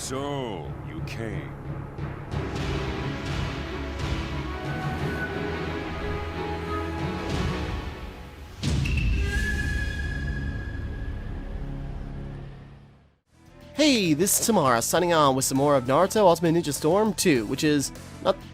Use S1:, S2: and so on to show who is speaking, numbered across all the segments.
S1: So, you came.
S2: Hey, this is Timmara signing on with some more of Naruto Ultimate Ninja Storm 2, which is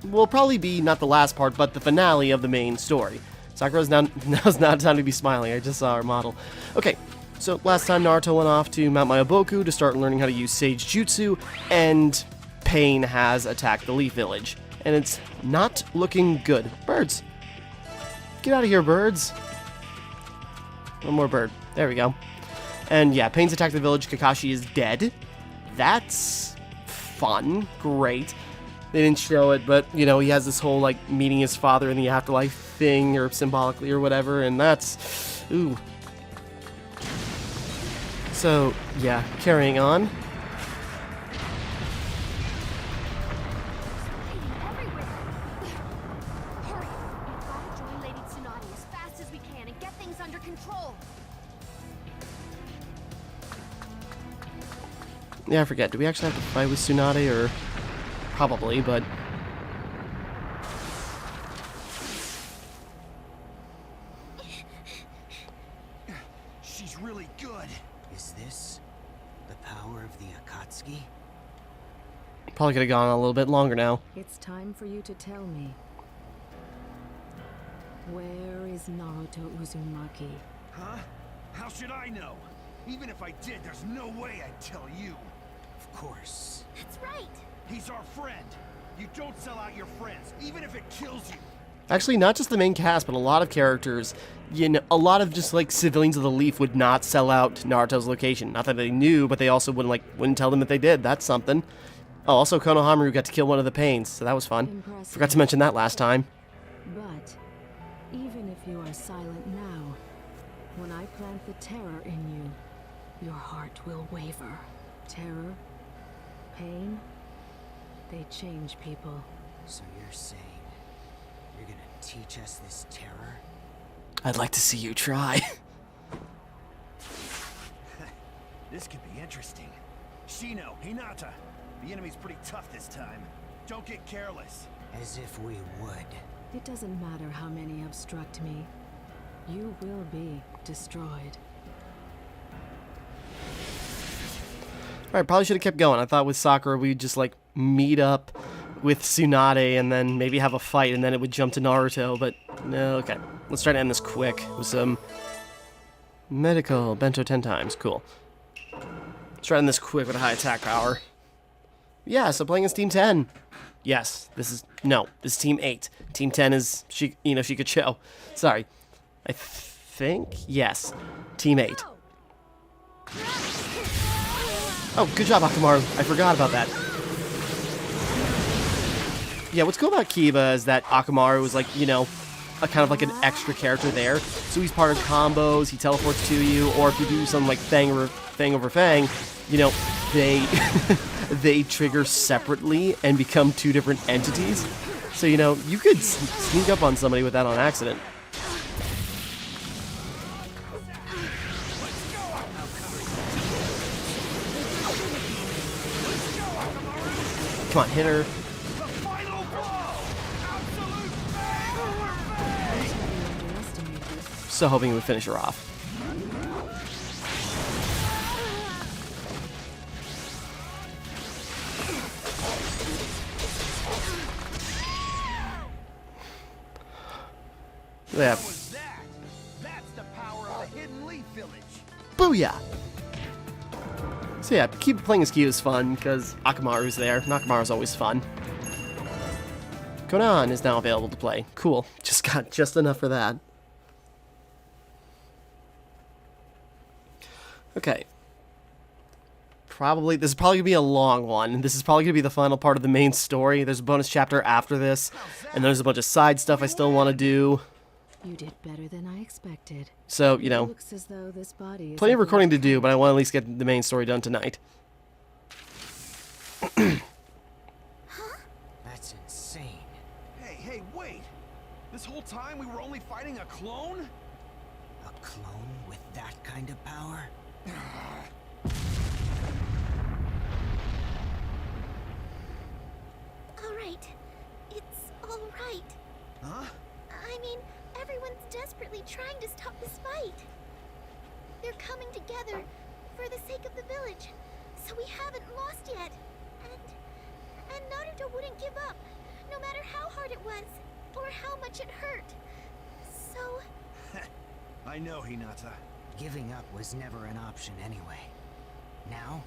S2: will probably be not the last part, but the finale of the main story. Sakura's now's not time to be smiling. I just saw our model. Okay, so last time Naruto went off to Mount Mayaboku to start learning how to use Sage Jutsu, and Pain has attacked the Leaf Village, and it's not looking good. Birds, get out of here, birds. One more bird. There we go. And yeah, Pain's attacked the village. Kakashi is dead. That's fun. Great. They didn't show it, but, you know, he has this whole, like, meeting his father in the afterlife thing, or symbolically, or whatever, and that's... ooh. So, yeah, carrying on. Yeah, I forget. Do we actually have to fight with Tsunade, or... probably, but...
S3: She's really good. Is this the power of the Akatsuki?
S2: Probably could have gone a little bit longer now.
S4: It's time for you to tell me. Where is Naruto Uzumaki?
S3: Huh? How should I know? Even if I did, there's no way I'd tell you. Of course.
S5: That's right.
S3: He's our friend. You don't sell out your friends, even if it kills you.
S2: Actually, not just the main cast, but a lot of characters, you know, a lot of just, like, civilians of the Leaf would not sell out Naruto's location. Not that they knew, but they also wouldn't tell them if they did. That's something. Oh, also Konohamaru got to kill one of the Pains, so that was fun.
S4: Impressive.
S2: Forgot to mention that last time.
S4: But even if you are silent now, when I plant the terror in you, your heart will waver. Terror, pain, they change people.
S3: So you're saying you're gonna teach us this terror?
S2: I'd like to see you try.
S3: This could be interesting. Shino, Hinata, the enemy's pretty tough this time. Don't get careless. As if we would.
S4: It doesn't matter how many obstruct me. You will be destroyed.
S2: Alright, probably should have kept going. I thought with Sakura we'd just, like, meet up with Tsunade and then maybe have a fight and then it would jump to Naruto, but no, okay. Let's try to end this quick with some medical bento 10 times. Cool. Let's try to end this quick with a high attack power. Yeah, so playing as Team 10. Yes, this is Team 8. Team 10 is, Shikacho. Sorry. I think, yes, Team 8. Oh, good job, Akamaru. I forgot about that. Yeah, what's cool about Kiba is that Akamaru is, like, you know, a kind of like an extra character there. So he's part of combos, he teleports to you, or if you do something like Fang over Fang, you know, they they trigger separately and become two different entities. So, you know, you could sneak up on somebody with that on accident. Come on, hit her. So hoping we would finish her off. Yeah.
S3: What was that? That's the power of the Hidden Leaf Village.
S2: Booyah! So yeah, keep playing as Kyo is fun, because Akamaru's there. And Akamaru's always fun. Conan is now available to play. Cool. Just got just enough for that. Okay. This is probably going to be a long one. This is probably going to be the final part of the main story. There's a bonus chapter after this, and there's a bunch of side stuff I still want to do.
S4: You did better than I expected.
S2: So, you know,
S4: Looks as though this body is
S2: plenty of recording to do, but I want to at least get the main story done tonight.
S3: That's insane. Hey, wait! This whole time we were only fighting a clone? A clone with that kind of power?
S5: right. It's all right.
S3: Huh?
S5: I mean, everyone's desperately trying to stop this fight. They're coming together for the sake of the village, so we haven't lost yet. And Naruto wouldn't give up, no matter how hard it was, or how much it hurt. So...
S3: I know, Hinata.
S6: Giving up was never an option anyway. Now,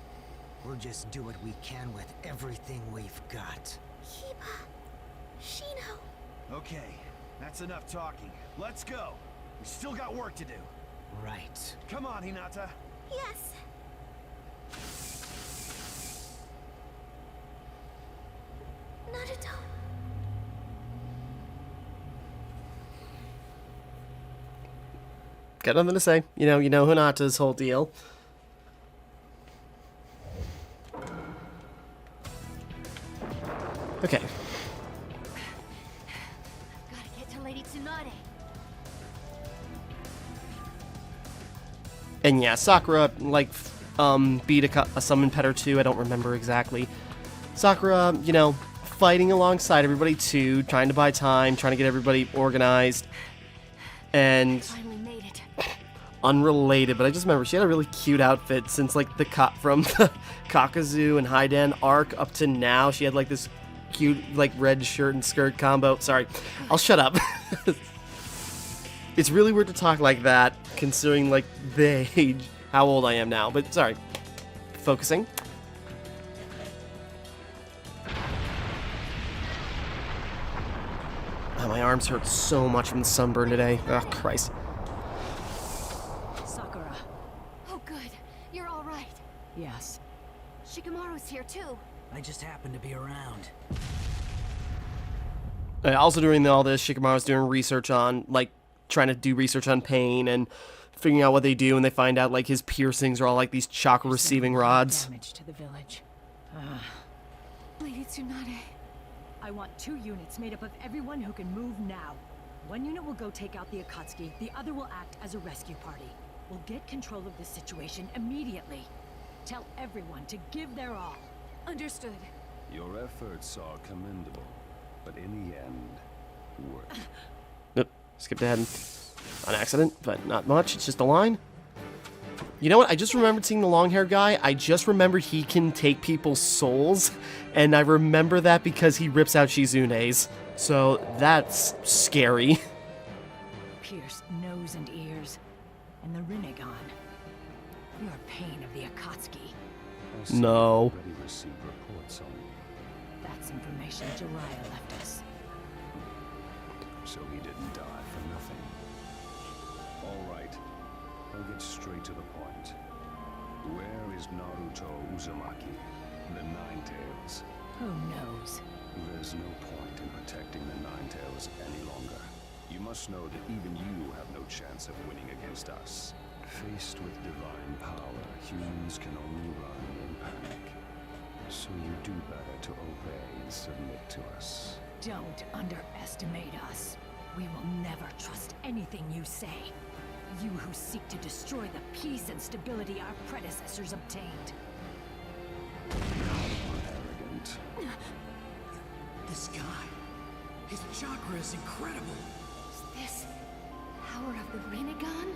S6: we'll just do what we can with everything we've got.
S5: Kiba... Shino...
S3: Okay, that's enough talking. Let's go. We still got work to do.
S6: Right.
S3: Come on, Hinata.
S5: Yes. Naruto...
S2: Got nothing to say. You know Hinata's whole deal. Okay.
S5: Gotta get to Lady Tsunade.
S2: And yeah, Sakura, like, beat a summon pet or two, I don't remember exactly. Sakura, you know, fighting alongside everybody too, trying to buy time, trying to get everybody organized. And
S5: Finally made it.
S2: unrelated, but I just remember she had a really cute outfit since, like, from the Kakazu and Haidan arc up to now. She had, like, this cute, like, red shirt and skirt combo. Sorry, I'll shut up. It's really weird to talk like that, considering, like, the age, how old I am now, but sorry. Focusing. Oh, my arms hurt so much from the sunburn today. Oh, Christ.
S4: Sakura.
S5: Oh, good. You're all right.
S4: Yes.
S5: Shikamaru's here, too.
S6: I just happened to be around.
S2: Also during all this, Shikamaru's doing research on, like, trying to do research on pain and figuring out what they do, and they find out, like, his piercings are all, like, these chakra receiving rods.
S4: Damage to the village.
S5: Lady Tsunade.
S4: I want 2 units made up of everyone who can move now. One unit will go take out the Akatsuki, the other will act as a rescue party. We'll get control of this situation immediately. Tell everyone to give their all.
S5: Understood.
S1: Your efforts are commendable, but in the end, work.
S2: Yep, skipped ahead on accident, but not much. It's just a line. You know what? I just remembered seeing the long-haired guy. I just remembered he can take people's souls, and I remember that because he rips out Shizune's. So that's scary.
S4: Pierced nose and ears. And the Rinnegan. Your pain of the Akatsuki.
S1: I see
S2: No.
S1: you already received reports on you,
S4: That's information Jiraiya left us.
S1: so he didn't die for nothing. All right, I'll get straight to the point. Where is Naruto Uzumaki, the Nine-Tails?
S4: Who knows?
S1: There's no point in protecting the Nine-Tails any longer. You must know that even you have no chance of winning against us. Faced with divine power, humans can only run in panic. So you do better to obey and submit to us.
S4: Don't underestimate us. We will never trust anything you say. You who seek to destroy the peace and stability our predecessors obtained.
S1: Arrogant.
S6: This guy, his chakra is incredible.
S5: Is this power of the Rinnegan?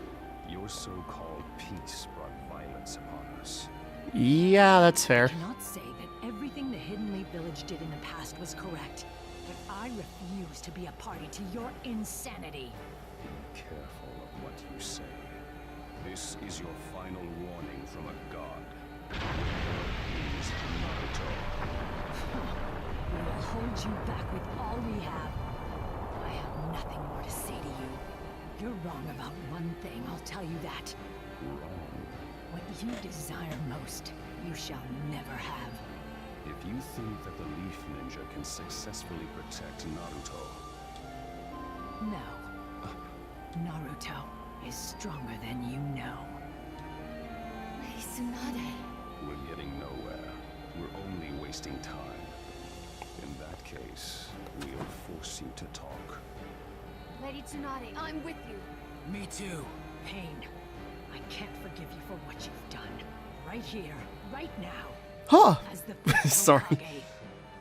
S1: Your so-called peace brought violence upon us.
S2: Yeah, that's fair.
S4: I cannot say that everything the Hidden Leaf Village did in the past was correct, but I refuse to be a party to your insanity.
S1: Be careful of what you say. This is your final warning from a god. Where is Naruto?
S4: We will hold you back with all we have. I have nothing more to say to you. You're wrong about one thing, I'll tell you that.
S1: Wrong.
S4: What you desire most, you shall never have.
S1: If you think that the Leaf Ninja can successfully protect Naruto,
S4: No. Naruto is stronger than you know.
S5: Lady Tsunade.
S1: we're getting nowhere. We're only wasting time. In that case, we'll force you to talk.
S5: Lady Tsunade, I'm with you.
S6: Me too.
S4: Pain. I can't forgive you for what you've done. Right here, right now.
S2: Huh.
S4: As the first
S2: Sorry.
S4: Hokage,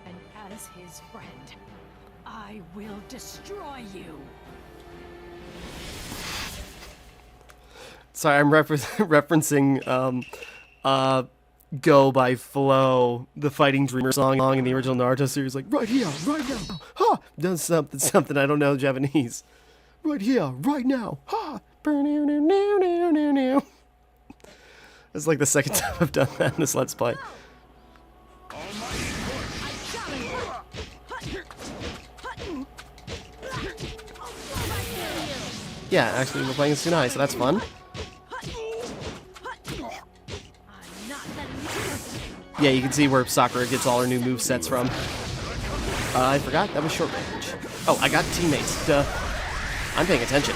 S4: and as his friend. will destroy you.
S2: Sorry, I'm referencing Go by Flo, the Fighting Dreamer song in the original Naruto series, like, right here, right now, ha! Does something, I don't know Japanese. Right here, right now, ha! It's like the second time I've done that in this Let's Play. Yeah, actually, we're playing Tsunai, so that's fun. Yeah, you can see where Sakura gets all her new movesets from. I forgot, that was short range. Oh, I got teammates. Duh. I'm paying attention.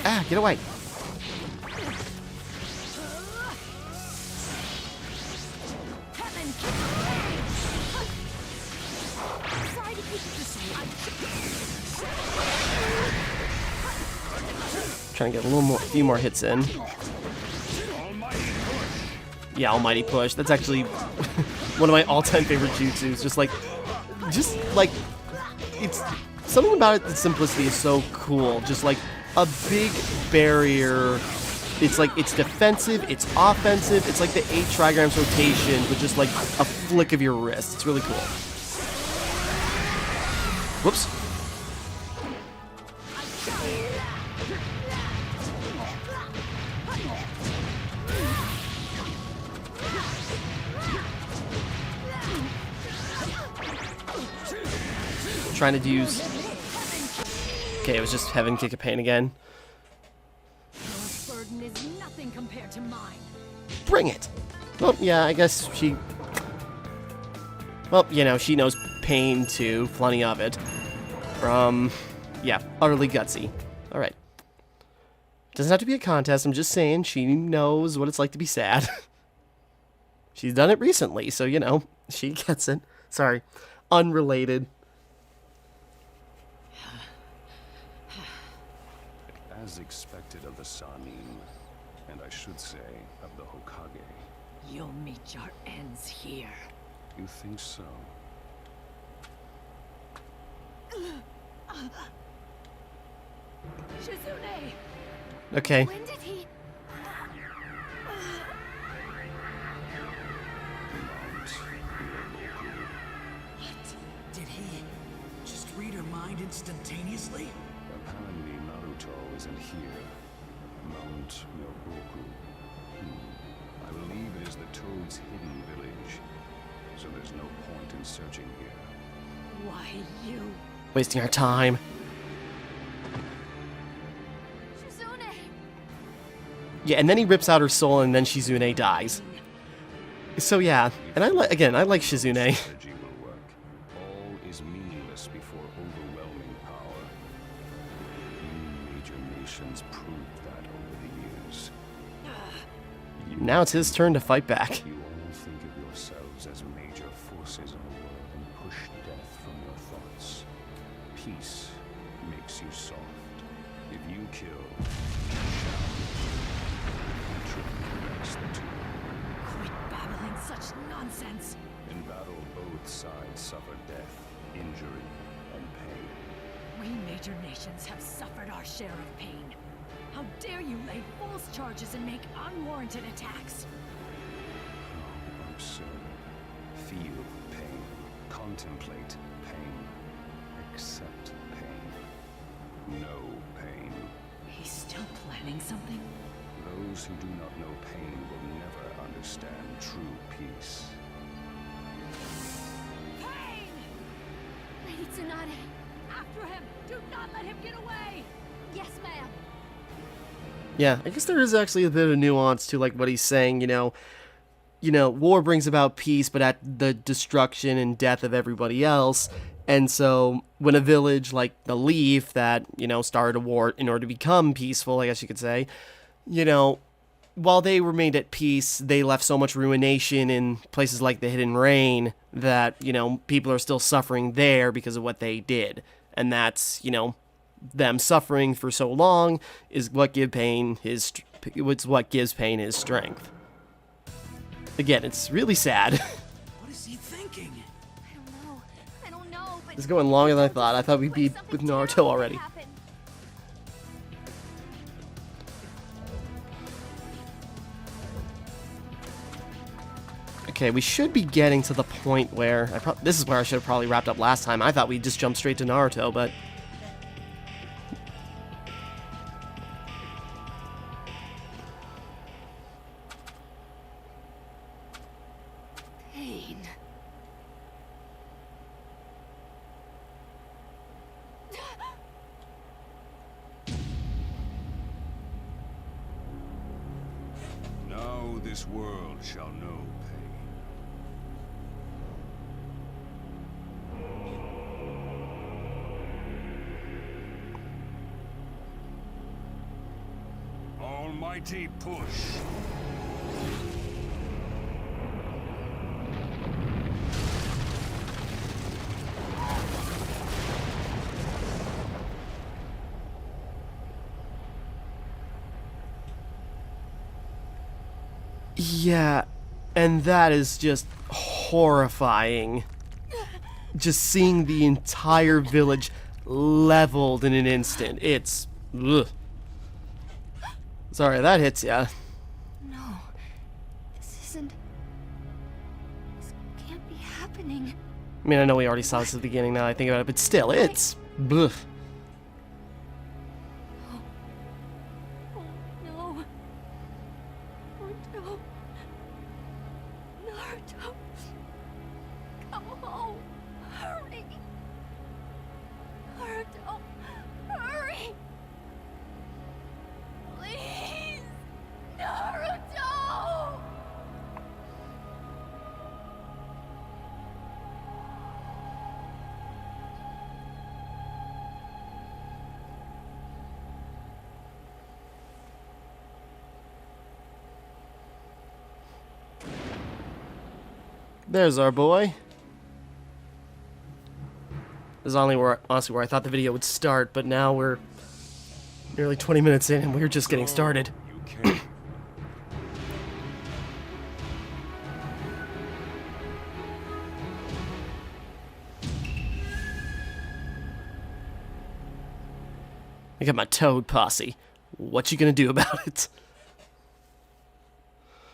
S2: Ah, get away. Trying to get a few more hits in. Yeah, Almighty Push. That's actually one of my all-time favorite jutsus. Just like, it's something about it. The simplicity is so cool. Just like a big barrier. It's like it's defensive, it's offensive. It's like the 8 trigrams rotation with just like a flick of your wrist. It's really cool. Whoops. Trying to use. Okay, it was just Heaven Kick of Pain again.
S4: Your burden is nothing compared to mine.
S2: Bring it! Well, yeah, I guess she. Well, you know, she knows pain too, plenty of it. From. Yeah, utterly gutsy. Alright. Doesn't have to be a contest, I'm just saying she knows what it's like to be sad. She's done it recently, so, you know, she gets it. Sorry. Unrelated.
S1: As expected of the Sanin, and I should say, of the Hokage.
S4: You'll meet your ends here.
S1: You think so?
S4: Shizune!
S2: Okay.
S5: When did he...
S3: What? Did he just read her mind instantaneously?
S1: Apparently Naruto isn't here. Mount Myoboku. I believe it is the Toad's hidden village. So there's no point in searching here.
S4: Why you?
S2: Wasting our time.
S5: Shizune!
S2: Yeah, and then he rips out her soul, and then Shizune dies. So yeah, and I like Shizune.
S1: Strategy will work. All is meaningless before overwhelming power. Major nations proved that over the years.
S2: Now it's his turn to fight back.
S1: You all think of yourselves as major forces in the world and push death from your thoughts. Peace makes you soft. If you kill, that's the two.
S4: Quit babbling such nonsense.
S1: In battle, both sides suffer death, injury, and pain.
S4: We major nations have suffered our share of pain. How dare you lay false charges and make unwarranted attacks?
S1: How absurd. Feel pain. Contemplate pain. Accept pain. Know pain.
S4: He's still planning something?
S1: Those who do not know pain will never understand true peace.
S4: Pain!
S5: Lady Tsunade!
S4: After him! Do not let him get away!
S5: Yes, ma'am!
S2: Yeah, I guess there is actually a bit of nuance to like what he's saying, you know, war brings about peace, but at the destruction and death of everybody else. And so when a village like the Leaf that, you know, started a war in order to become peaceful, I guess you could say, you know, while they remained at peace, they left so much ruination in places like the Hidden Rain that, you know, people are still suffering there because of what they did. And that's, you know, them suffering for so long is what gives Pain his strength. Again, it's really sad.
S3: What is he thinking?
S5: I don't know, but
S2: It's going longer than I thought. I thought we'd be with Naruto already. Okay, we should be getting to the point where... this is where I should have probably wrapped up last time. I thought we'd just jump straight to Naruto, but...
S4: Pain.
S1: Now this world shall know pain. Almighty push.
S2: Yeah, and that is just horrifying. Just seeing the entire village leveled in an instant. It's... ugh. Sorry, that hits ya.
S4: No. This isn't... This can't be happening.
S2: I mean, I know we already saw this at the beginning now I think about it, but still, it's... ugh.
S4: Oh, no. Naruto. Naruto. Come home. Hurry. Naruto. Hurry. Please. Naruto.
S2: There's our boy. This is only where, honestly, where I thought the video would start, but now we're nearly 20 minutes in and we're just getting started.
S1: You can't.
S2: I got my Toad posse. What you gonna do about it?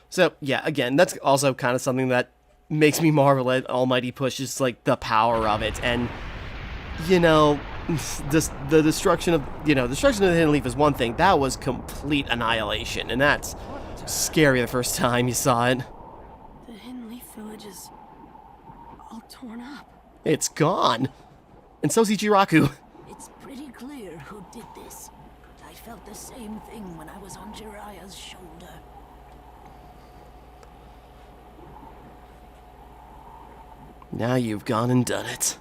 S2: So, yeah, again, that's also kind of something that makes me marvel at Almighty Push, is like the power of it. And, you know, the destruction of, destruction of the Hidden Leaf is one thing. That was complete annihilation, and that's scary the first time you saw it.
S4: The Hidden Leaf Village is all torn up.
S2: It's gone. And so's Ichiraku.
S4: It's pretty clear who did this. I felt the same thing when I was on Jiraiya's shoulder.
S2: Now you've gone and done it.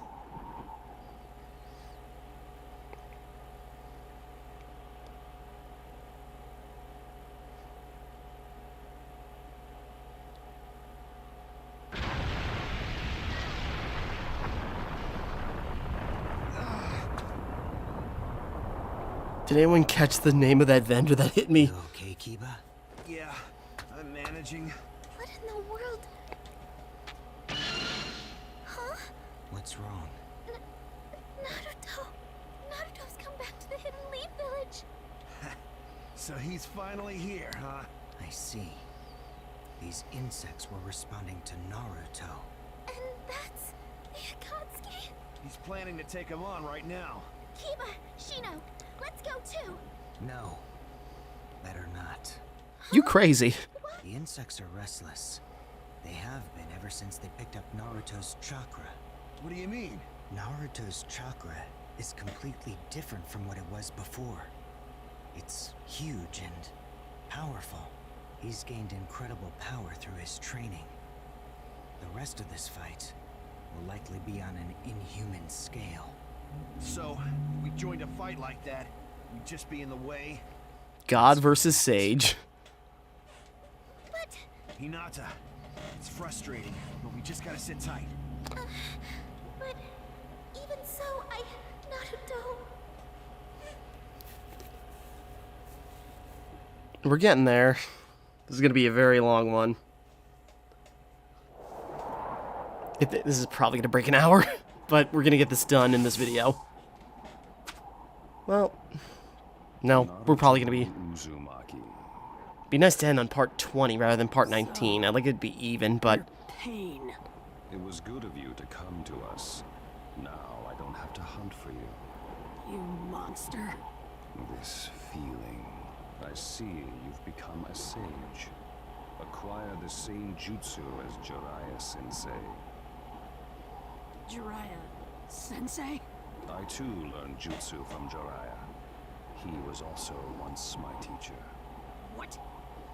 S2: Did anyone catch the name of that vendor that hit me?
S6: You okay, Kiba?
S3: Yeah, I'm managing.
S5: What in the world? Huh?
S6: What's wrong?
S5: Naruto. Naruto's come back to the Hidden Leaf Village.
S3: So he's finally here, huh?
S6: I see. These insects were responding to Naruto.
S5: And that's Akatsuki.
S3: He's planning to take him on right now.
S5: Kiba, Shino, let's go too.
S6: No. Better not.
S2: You crazy.
S6: The insects are restless. They have been ever since they picked up Naruto's chakra.
S3: What do you mean?
S6: Naruto's chakra is completely different from what it was before. It's huge and powerful. He's gained incredible power through his training. The rest of this fight will likely be on an inhuman scale.
S3: So, we joined a fight like that, we'd just be in the way?
S2: God versus Sage.
S5: But,
S3: Hinata, it's frustrating, but we just gotta sit tight.
S5: but, even so, Naruto.
S2: We're getting there. This is gonna be a very long one. This is probably gonna break an hour, but we're gonna get this done in this video. Well, no, we're probably gonna be
S1: Uzumaki.
S2: nice to end on part 20 rather than part 19. I'd like it to be even, but
S4: Pain.
S1: It was good of you to come to us. Now I don't have to hunt for you.
S4: You monster.
S1: This feeling. I see you've become a sage. Acquire the same jutsu as Jiraiya-sensei.
S4: Jiraiya Sensei?
S1: I too learned jutsu from Jiraiya. He was also once my teacher.
S4: What?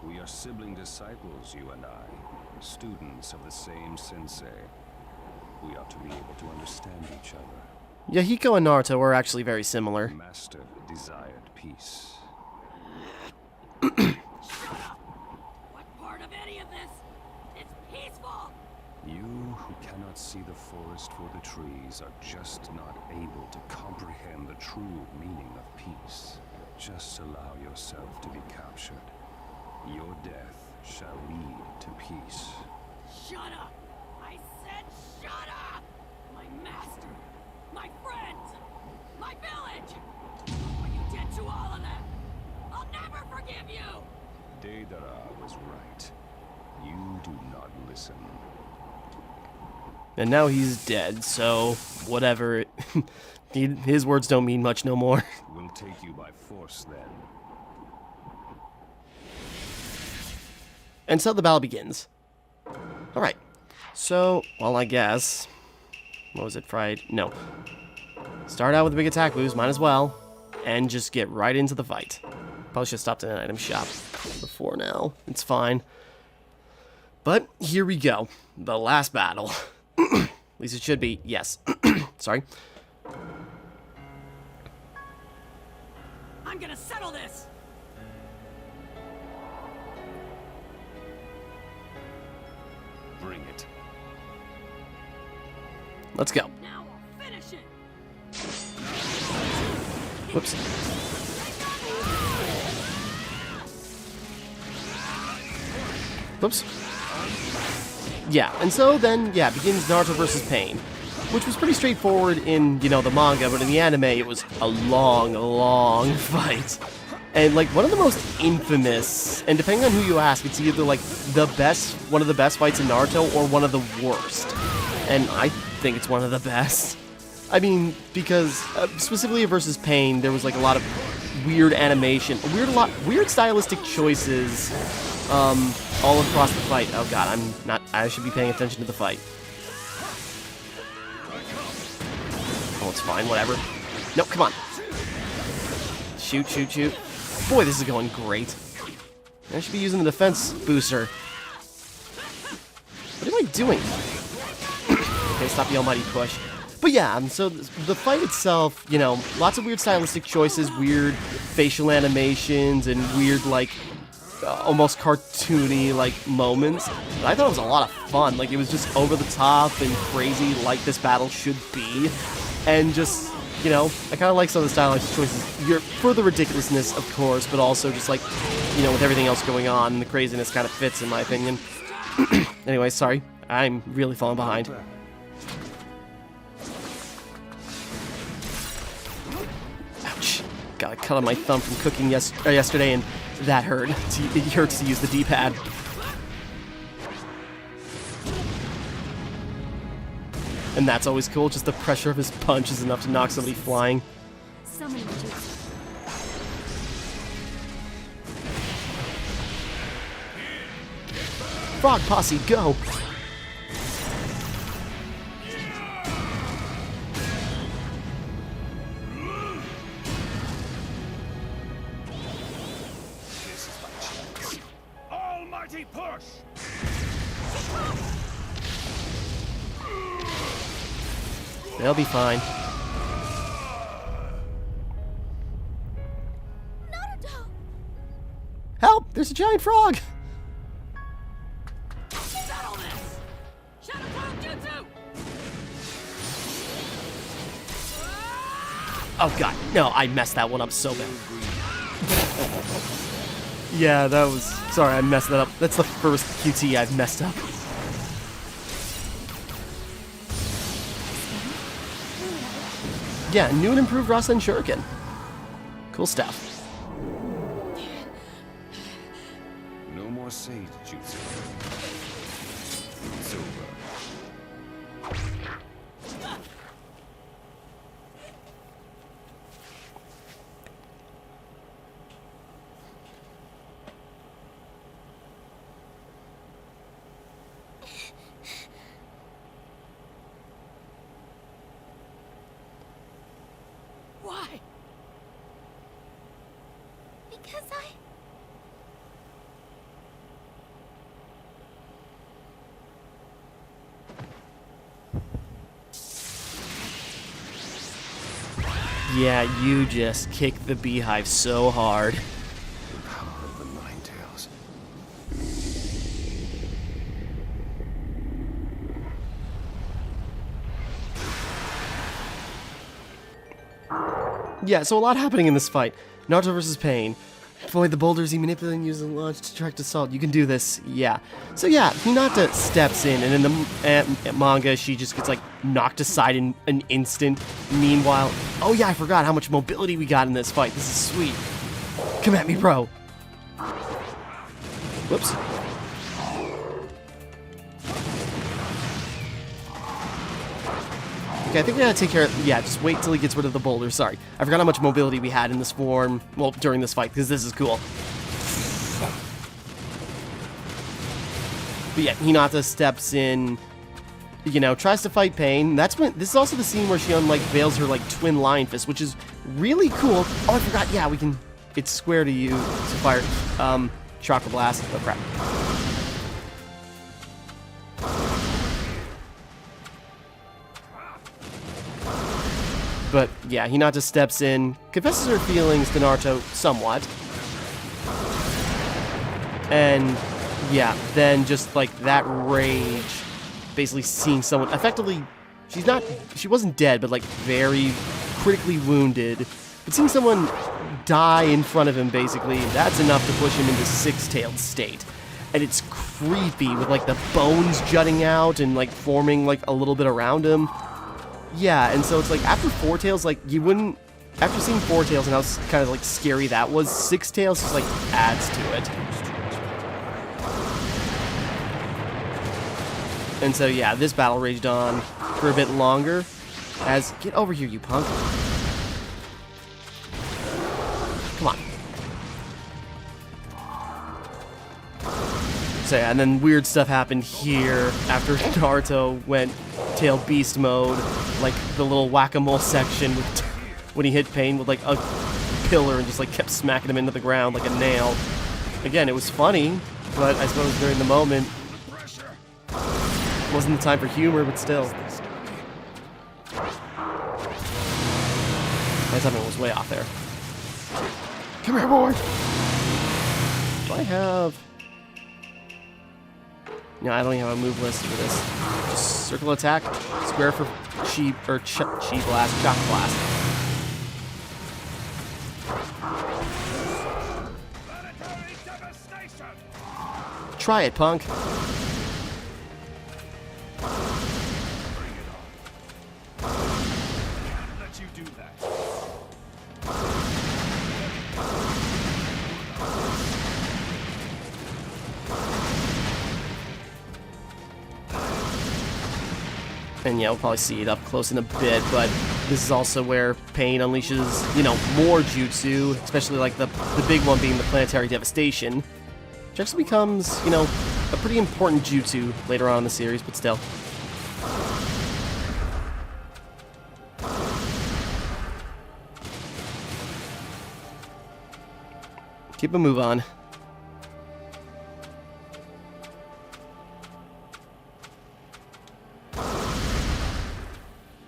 S1: We are sibling disciples, you and I. Students of the same sensei. We ought to be able to understand each other.
S2: Yahiko and Naruto are actually very similar.
S1: Master desired peace.
S4: What part of any of this is peaceful?
S1: You who cannot see the forest for the trees are just not able to comprehend the true meaning of peace. Just allow yourself to be captured. Your death shall lead to peace.
S4: Shut up! I said shut up! My master, my friends, my village! What you did to all of them! I'll never forgive you!
S1: Deidara was right. You do not listen.
S2: And now he's dead, so whatever. His words don't mean much no more.
S1: We'll take you by force then.
S2: And so the battle begins. Alright. So, well, I guess. What was it, Friday? No. Start out with a big attack boost, might as well. And just get right into the fight. Probably should have stopped in an item shop before now. It's fine. But here we go. The last battle. At least it should be. Yes. Sorry.
S4: I'm gonna settle this!
S1: Bring it.
S2: Let's go.
S4: Now I'll finish it!
S2: Whoops. Whoops. Yeah, and so then, yeah, begins Naruto versus Pain, which was pretty straightforward in, you know, the manga, but in the anime, it was a long, long fight. And, like, one of the most infamous, and depending on who you ask, it's either, like, the best, one of the best fights in Naruto, or one of the worst. And I think it's one of the best. I mean, because, specifically versus Pain, there was, like, a lot of weird animation, weird stylistic choices, all across the fight. Oh god, I should be paying attention to the fight. Oh, it's fine, whatever. No, come on. Shoot, shoot, shoot. Boy, this is going great. I should be using the defense booster. What am I doing? Okay, stop the almighty push. But yeah, so the fight itself, you know, lots of weird stylistic choices, weird facial animations, and weird, like, almost cartoony, like, moments. But I thought it was a lot of fun. Like, it was just over the top and crazy like this battle should be. And just, you know, I kind of like some of the stylistic choices. For the ridiculousness, of course, but also just, like, you know, with everything else going on, the craziness kind of fits, in my opinion. Anyway, sorry. I'm really falling behind. Ouch. Got a cut on my thumb from cooking yesterday, and that hurt. It hurts to use the D-pad. And that's always cool, just the pressure of his punch is enough to knock somebody flying.
S4: Summoning jutsu.
S2: Frog Posse, go!
S1: This is my chance. Almighty push!
S2: They'll be fine.
S5: Naruto!
S2: Help! There's a giant frog!
S4: Settle this! Shadow Cloud Jutsu!
S2: Oh god, no, I messed that one up so bad. Yeah, that was... Sorry, I messed that up. That's the first QT I've messed up. yeah, new and improved Rasen Shuriken. Cool stuff.
S1: No more Sage Jutsu. It's over.
S5: Why? Because I...
S2: Yeah, you just kicked the beehive so hard.
S1: The power of the Nine Tails.
S2: Yeah, so a lot happening in this fight. Naruto versus Pain. Avoid the boulders he manipulated and used and launched to direct assault. You can do this. Yeah. So yeah, Hinata steps in, and in the manga, she just gets like knocked aside in an instant. Meanwhile, oh yeah, I forgot how much mobility we got in this fight. This is sweet. Come at me, bro. Whoops. Okay, I think we gotta take care of... Yeah, just wait till he gets rid of the boulder. Sorry. I forgot how much mobility we had in this form. Well, during this fight, because this is cool. But yeah, Hinata steps in, you know, tries to fight Pain. That's when... This is also the scene where she, veils her, twin lion fist, which is really cool. Oh, I forgot. Yeah, we can... It's square to you to fire, Chakra Blast. Oh, crap. But yeah, Hinata steps in, confesses her feelings to Naruto somewhat. And yeah, then just like that rage, basically seeing someone, effectively, she wasn't dead, but like very critically wounded. But seeing someone die in front of him, basically, that's enough to push him into six-tailed state. And it's creepy with like the bones jutting out and like forming like a little bit around him. Yeah, and so it's like, after Four Tails, like, you wouldn't... After seeing Four Tails and how kind of, like, scary that was, Six Tails just, like, adds to it. And so, yeah, this battle raged on for a bit longer. As... Get over here, you punk. Come on. So, yeah, and then weird stuff happened here after Naruto went Tail Beast mode. Like the little whack-a-mole section with when he hit Pain with like a pillar and just like kept smacking him into the ground like a nail. Again, it was funny, but I suppose during the moment wasn't the time for humor, but still. My timing was way off there. Come here, boy! Do I have... No, I don't even have a move list for this. Just circle attack, square for chi, or chi blast, shock blast. Try it, punk.
S3: Let you do that.
S2: And yeah, we'll probably see it up close in a bit, but this is also where Pain unleashes, you know, more jutsu, especially like the big one being the planetary devastation, which actually becomes, you know, a pretty important jutsu later on in the series, but still. Keep a move on.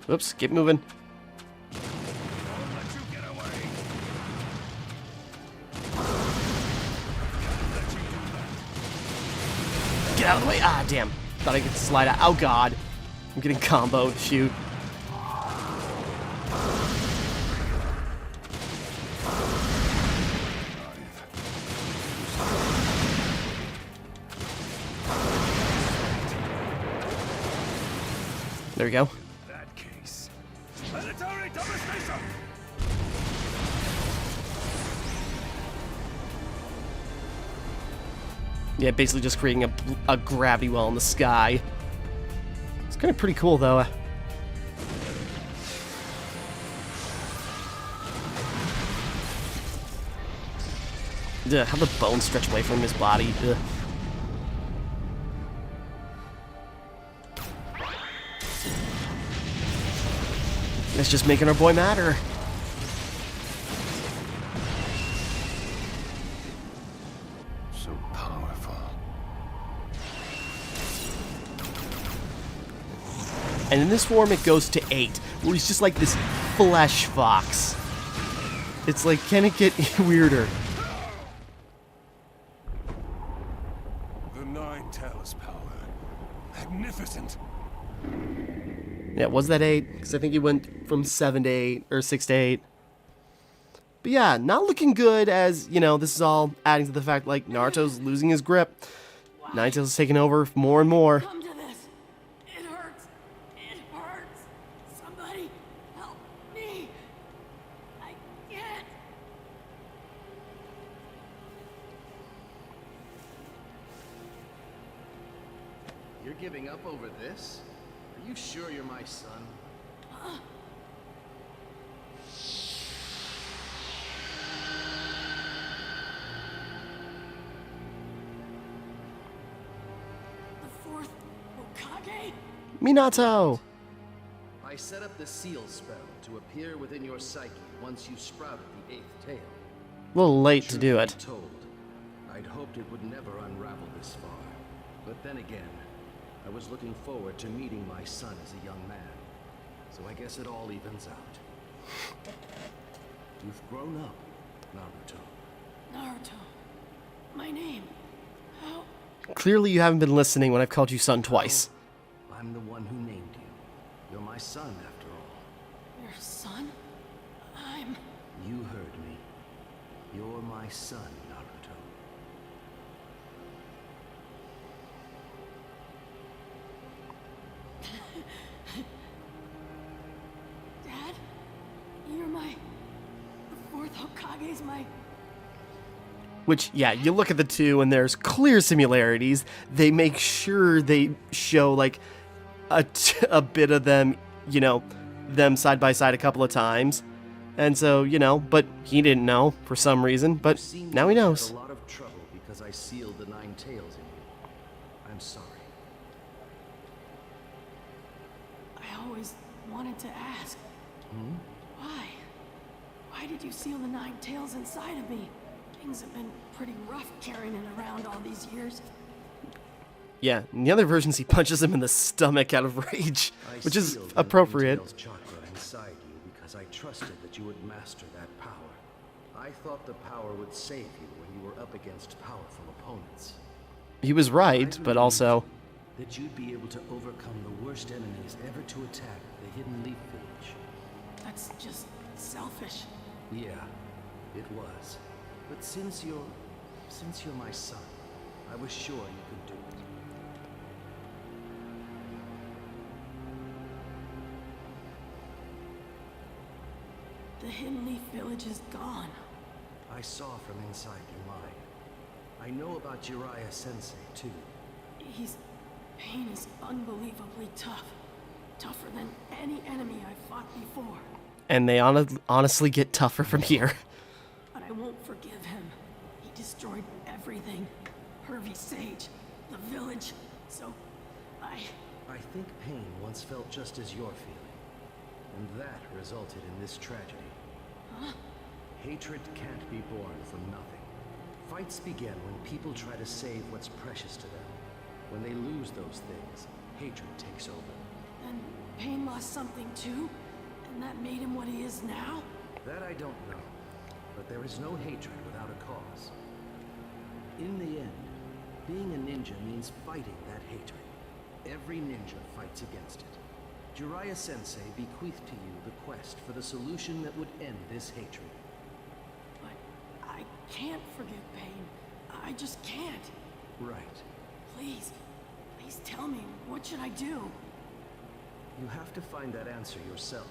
S2: Oops, keep moving. Get out of the way! Ah, damn. Thought I could slide out. Oh, God. I'm getting comboed. Shoot. There we go.
S3: That case. Planetary devastation!
S2: Yeah, basically just creating a gravity well in the sky. It's kind of pretty cool, though. Ugh, how the bones stretch away from his body. Ugh. It's just making our boy madder.
S1: So powerful.
S2: And in this form, it goes to 8, where he's just like this flesh fox. It's like, can it get weirder?
S1: The Nine Tails power. Magnificent.
S2: Yeah, was that 8? Because I think he went from 7 to 8, or 6 to 8. But yeah, not looking good as, you know, this is all adding to the fact, like, Naruto's losing his grip. Nine Tails is taking over more and more.
S4: Come to this. It hurts. It hurts. Somebody help me. I can't.
S7: You're giving up over this? Are you sure you're my son?
S4: The fourth Hokage?
S2: Minato!
S7: I set up the seal spell to appear within your psyche once you sprouted the eighth tail.
S2: A little late to do
S7: Truth
S2: it.
S7: be told, I'd hoped it would never unravel this far. But then again, I was looking forward to meeting my son as a young man. So I guess it all evens out. You've grown up, Naruto.
S4: Naruto. My name. How?
S2: Clearly you haven't been listening when I've called you son twice.
S7: I'm the one who named you. You're my son, after all.
S4: Your son? I'm...
S7: You heard me. You're my son, Naruto.
S4: Dad? You're my... The fourth Hokage's my...
S2: Which, yeah, you look at the two and there's clear similarities. They make sure they show, like, a bit of them, you know, them side by side a couple of times. And so, you know, but he didn't know for some reason, but now he knows.
S7: A lot of trouble because I sealed the nine tails in you. I'm sorry.
S4: I always wanted to ask. Why? Why did you seal the nine tails inside of me? Things have been pretty rough carrying it around all these years.
S2: Yeah, in the other versions he punches him in the stomach out of rage,
S7: I
S2: which is
S7: sealed the
S2: appropriate.
S7: Nine Tails chakra inside you because I trusted that you would master that power. I thought the power would save you when you were up against powerful opponents.
S2: He was right, but also...
S7: That you'd be able to overcome the worst enemies ever to attack the Hidden Leaf Village.
S4: That's just selfish.
S7: Yeah, it was. But since you're my son, I was sure you could do it.
S4: The Hidden Leaf Village is gone.
S7: I saw from inside your mind. I know about Jiraiya Sensei, too.
S4: Pain is unbelievably tough. Tougher than any enemy I've fought before.
S2: And they honestly get tougher from here.
S4: But I won't forgive him. He destroyed everything. Hervey Sage, the village. So,
S7: I think Pain once felt just as you're feeling. And that resulted in this tragedy.
S4: Huh?
S7: Hatred can't be born from nothing. Fights begin when people try to save what's precious to them. When they lose those things, hatred takes over.
S4: And Pain lost something too? And that made him what he is now?
S7: That I don't know. But there is no hatred without a cause. In the end, being a ninja means fighting that hatred. Every ninja fights against it. Jiraiya Sensei bequeathed to you the quest for the solution that would end this hatred.
S4: But I can't forgive Pain. I just can't.
S7: Right.
S4: Please tell me, what should I do?
S7: You have to find that answer yourself.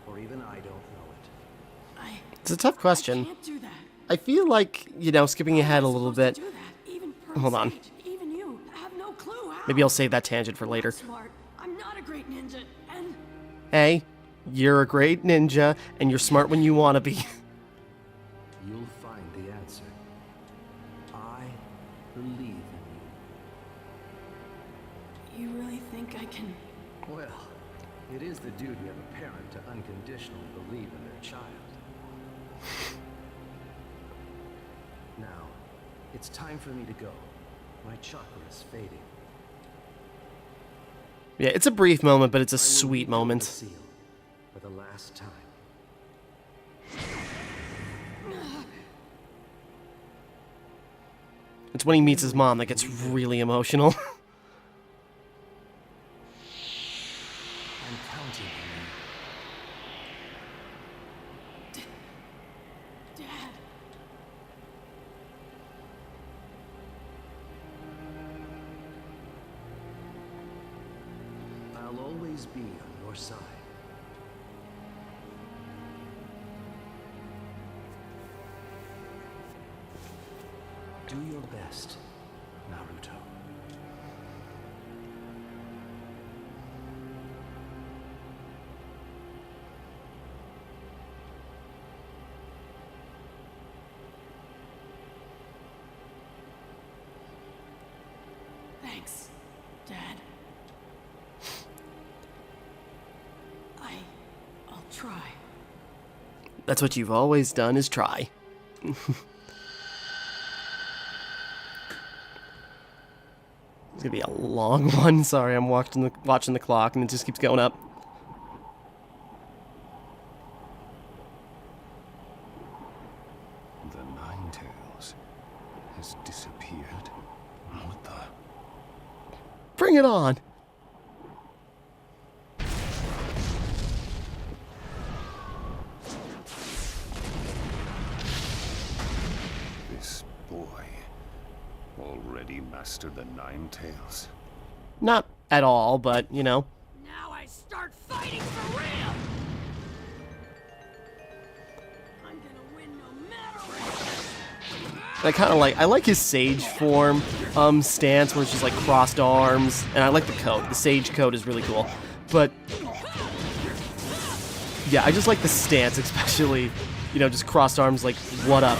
S7: Or even I don't know it.
S2: It's a tough question.
S4: I can't do that.
S2: I feel like, you know, skipping ahead a little bit.
S4: Do that, even
S2: Hold on.
S8: Even you have no clue how.
S2: Maybe I'll save that tangent for later.
S8: Smart. I'm not a great ninja, and
S2: Hey, you're a great ninja, and you're smart when you want to be.
S7: You'll find the answer. I believe in
S8: you really think I can?
S7: you. Well, it is the duty of a parent to unconditionally believe in their child. Now, it's time for me to go. My chakra is fading.
S2: Yeah, it's a brief moment, but it's a
S7: I will
S2: sweet
S7: rebuild the
S2: moment.
S7: seal for the last time.
S2: It's when he meets his mom that gets really emotional.
S7: I'm counting on
S8: Dad.
S7: you. I'll always be on your side. Do your best, Naruto.
S8: Thanks, Dad. I'll try.
S2: That's what you've always done, is try. It's gonna be a long one. Sorry, I'm watching the clock, and it just keeps going up.
S1: The Nine Tails has disappeared. What the?
S2: Bring it on!
S1: This boy already mastered the Nine Tails.
S2: Not at all, but, you know.
S8: Now I start fighting for real. I'm gonna win no matter what.
S2: I like his sage form stance where it's just like crossed arms, and I like the coat. The sage coat is really cool. But yeah, I just like the stance, especially, you know, just crossed arms like, what up?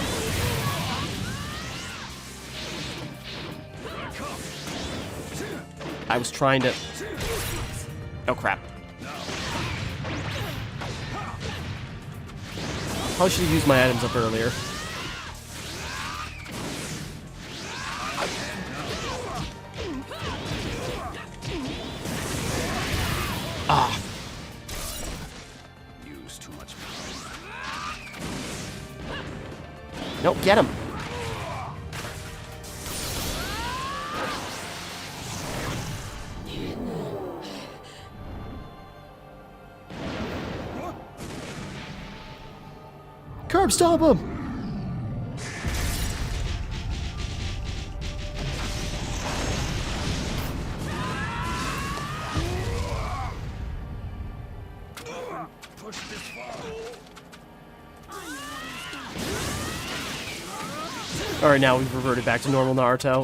S2: I was trying to... Oh crap. Probably should have used my items up earlier. Ah.
S1: Use too much power.
S2: Nope, get him. Curb stomp him! Alright, now we've reverted back to normal Naruto.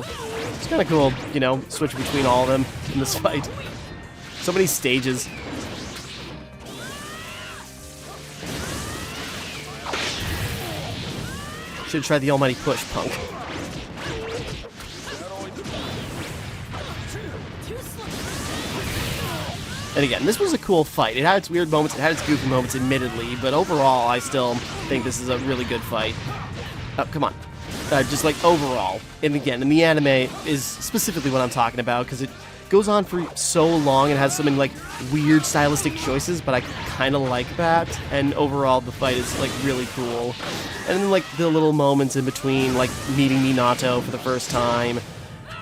S2: It's kind of cool, you know, switch between all of them in this fight. So many stages. Should have tried the almighty push, punk. And again, this was a cool fight. It had its weird moments, it had its goofy moments, admittedly, but overall, I still think this is a really good fight. Oh, come on. Just like overall, and again, in the anime is specifically what I'm talking about, because it goes on for so long and has so many like weird stylistic choices, but I kind of like that, and overall the fight is like really cool. And then like the little moments in between, like meeting Minato for the first time,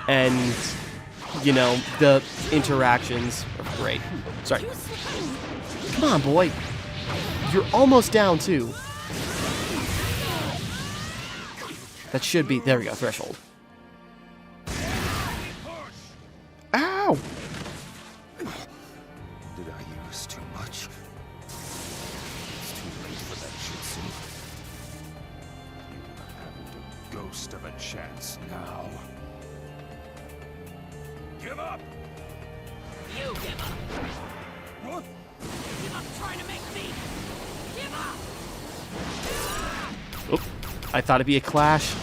S2: and you know, the interactions are great. Sorry. Come on, boy. You're almost down too. That should be, there we go, threshold. Ow!
S1: Did I use too much? It's too late for that shitsu. You haven't a ghost of a chance now.
S3: Give up!
S8: You give up!
S3: What?
S8: Give up trying to make me give up!
S2: Oop. I thought it'd be a clash.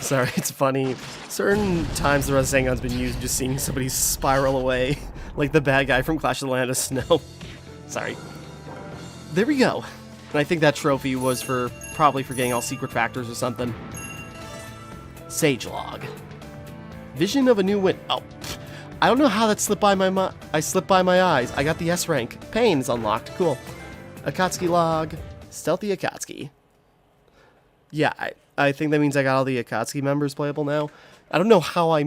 S2: Sorry, it's funny. Certain times the Rasengan's been used, just seeing somebody spiral away, like the bad guy from Clash of the Land of Snow. Sorry. There we go. And I think that trophy was for probably for getting all secret factors or something. Sage log. Vision of a new win. Oh, I don't know how that slipped by my I slipped by my eyes. I got the S rank. Pain is unlocked. Cool. Akatsuki log. Stealthy Akatsuki. Yeah, I think that means I got all the Akatsuki members playable now. I don't know how I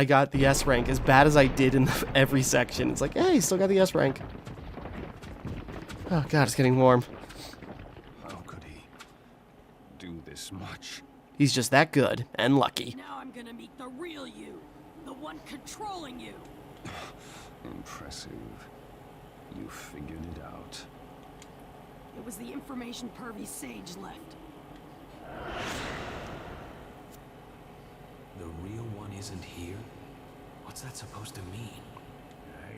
S2: got the S rank as bad as I did in every section. It's like, hey, still got the S rank. Oh god, it's getting warm.
S1: How could he do this much?
S2: He's just that good and lucky.
S8: Now I'm gonna meet the real you, the one controlling you.
S1: Impressive. You figured it out.
S8: It was the information Pervy Sage left.
S7: The real one isn't here? What's that supposed to mean?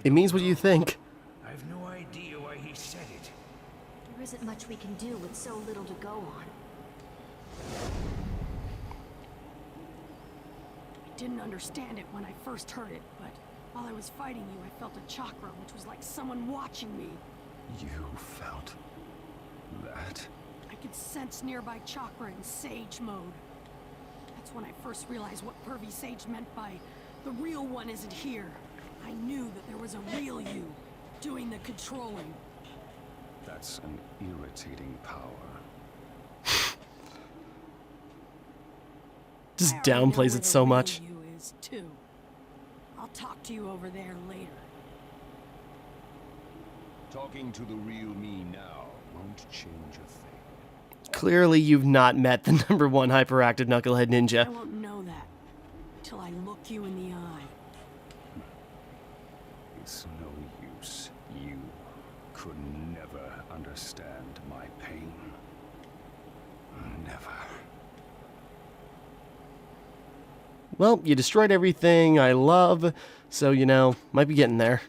S2: It means what you think.
S3: I've no idea why he said it.
S5: There isn't much we can do with so little to go on.
S8: I didn't understand it when I first heard it, but while I was fighting you, I felt a chakra, which was like someone watching me.
S1: You felt that?
S8: I could sense nearby chakra in Sage mode. That's when I first realized what Pervy Sage meant by the real one isn't here. I knew that there was a real you doing the controlling.
S1: That's an irritating power.
S2: Just
S8: I already know
S2: downplays
S8: where
S2: it
S8: the
S2: so
S8: real
S2: much.
S8: You is too. I'll talk to you over there later.
S1: Talking to the real me now won't change a thing.
S2: Clearly, you've not met the #1 hyperactive knucklehead
S8: I
S2: ninja.
S8: won't know that till I look you in the eye.
S1: It's no use. You could never understand my pain. Never.
S2: Well, you destroyed everything I love, so, you know, might be getting there.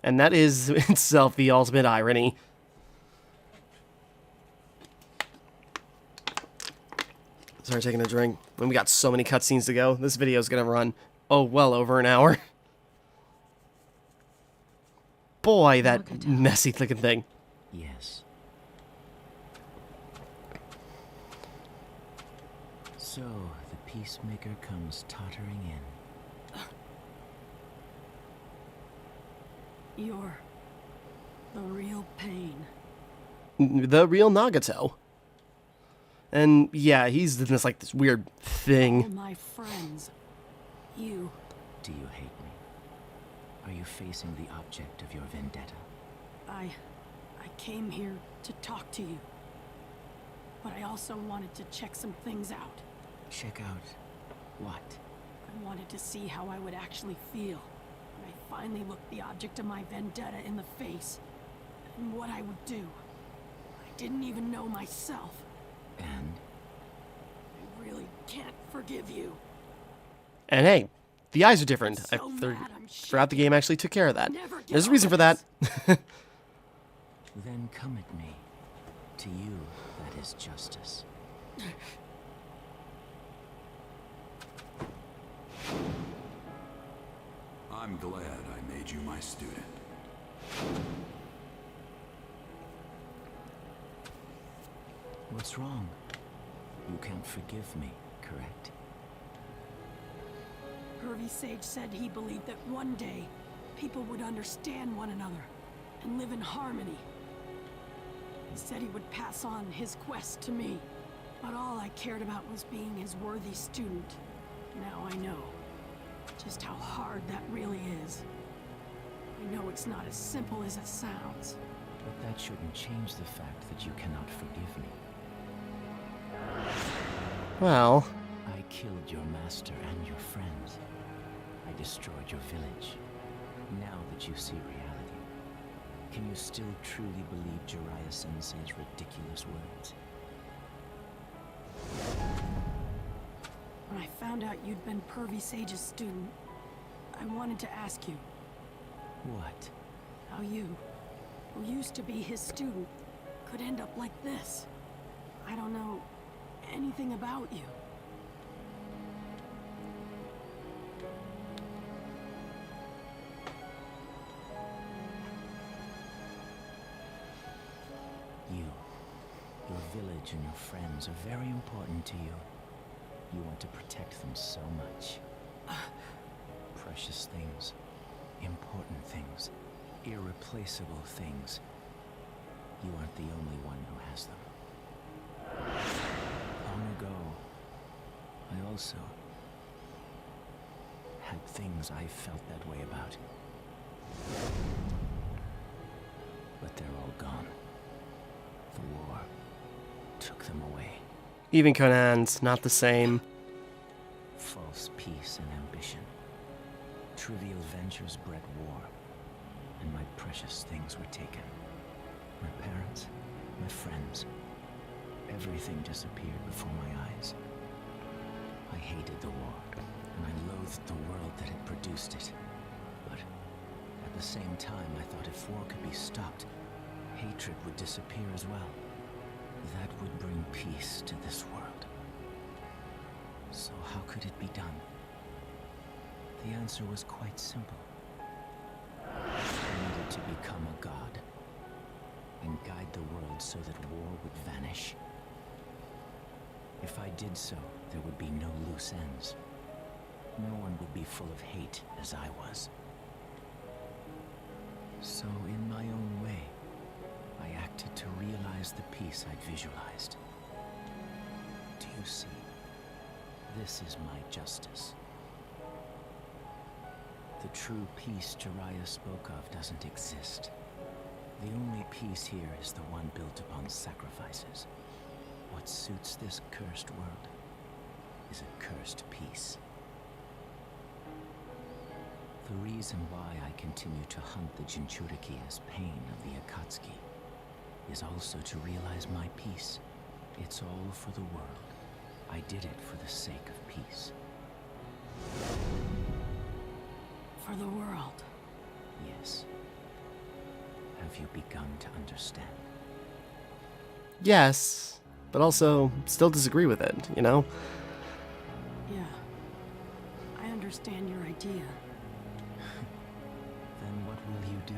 S2: And that is itself the ultimate irony. Sorry, taking a drink. And we got so many cutscenes to go. This video is going to run, oh, well over an hour. Boy, that messy looking thing.
S6: Yes. So, the Peacemaker comes tottering in.
S8: You're the real pain.
S2: The real Nagato. And yeah, he's this like this weird
S8: All
S2: thing.
S8: my friends. You.
S6: Do you hate me? Are you facing the object of your vendetta?
S8: I came here to talk to you. But I also wanted to check some things out.
S6: Check out what?
S8: I wanted to see how I would actually feel when I finally looked the object of my vendetta in the face. And what I would do. I didn't even know myself.
S6: And?
S8: I really can't forgive you.
S2: And hey, the eyes are different.
S8: I'm so mad I'm
S2: Throughout the game, actually took care of that.
S8: Never get
S2: There's a reason for that.
S6: Then come at me. To you, that is justice.
S9: I'm glad I made you my student.
S6: What's wrong? You can't forgive me, correct?
S8: Pervy Sage said he believed that one day people would understand one another and live in harmony. He said he would pass on his quest to me. But all I cared about was being his worthy student. Now I know just how hard that really is. I know it's not as simple as it sounds.
S10: But that shouldn't change the fact that you cannot forgive me.
S2: Well,
S10: I killed your master and your friends. I destroyed your village. Now that you see reality, can you still truly believe Jiraiya Sensei's ridiculous words?
S8: When I found out you'd been Pervy Sage's student, I wanted to ask you
S10: What?
S8: how you, who used to be his student, could end up like this. I don't know anything about you.
S10: Your village and your friends are very important to you. You want to protect them so much. Precious things, important things, irreplaceable things. You aren't the only one who has them. Long ago, I also had things I felt that way about. But they're all gone. The war took them away.
S2: even Conan's not the same.
S10: False peace and ambition. Trivial ventures bred war. And my precious things were taken. My parents, my friends. Everything disappeared before my eyes. I hated the war, and I loathed the world that had produced it. But at the same time, I thought if war could be stopped, hatred would disappear as well. That would bring peace to this world. So how could it be done? The answer was quite simple. I needed to become a god and guide the world so that war would vanish. If I did so, there would be no loose ends. No one would be full of hate as I was. So in my own way, I acted to realize the peace I'd visualized. Do you see? This is my justice. The true peace Jiraiya spoke of doesn't exist. The only peace here is the one built upon sacrifices. What suits this cursed world is a cursed peace. The reason why I continue to hunt the Jinchuriki as pain of the Akatsuki is also to realize my peace. It's all for the world. I did it for the sake of peace.
S8: For the world.
S10: Yes. Have you begun to understand?
S2: Yes, but also still disagree with it, you know?
S8: Yeah. I understand your idea.
S10: Then what will you do?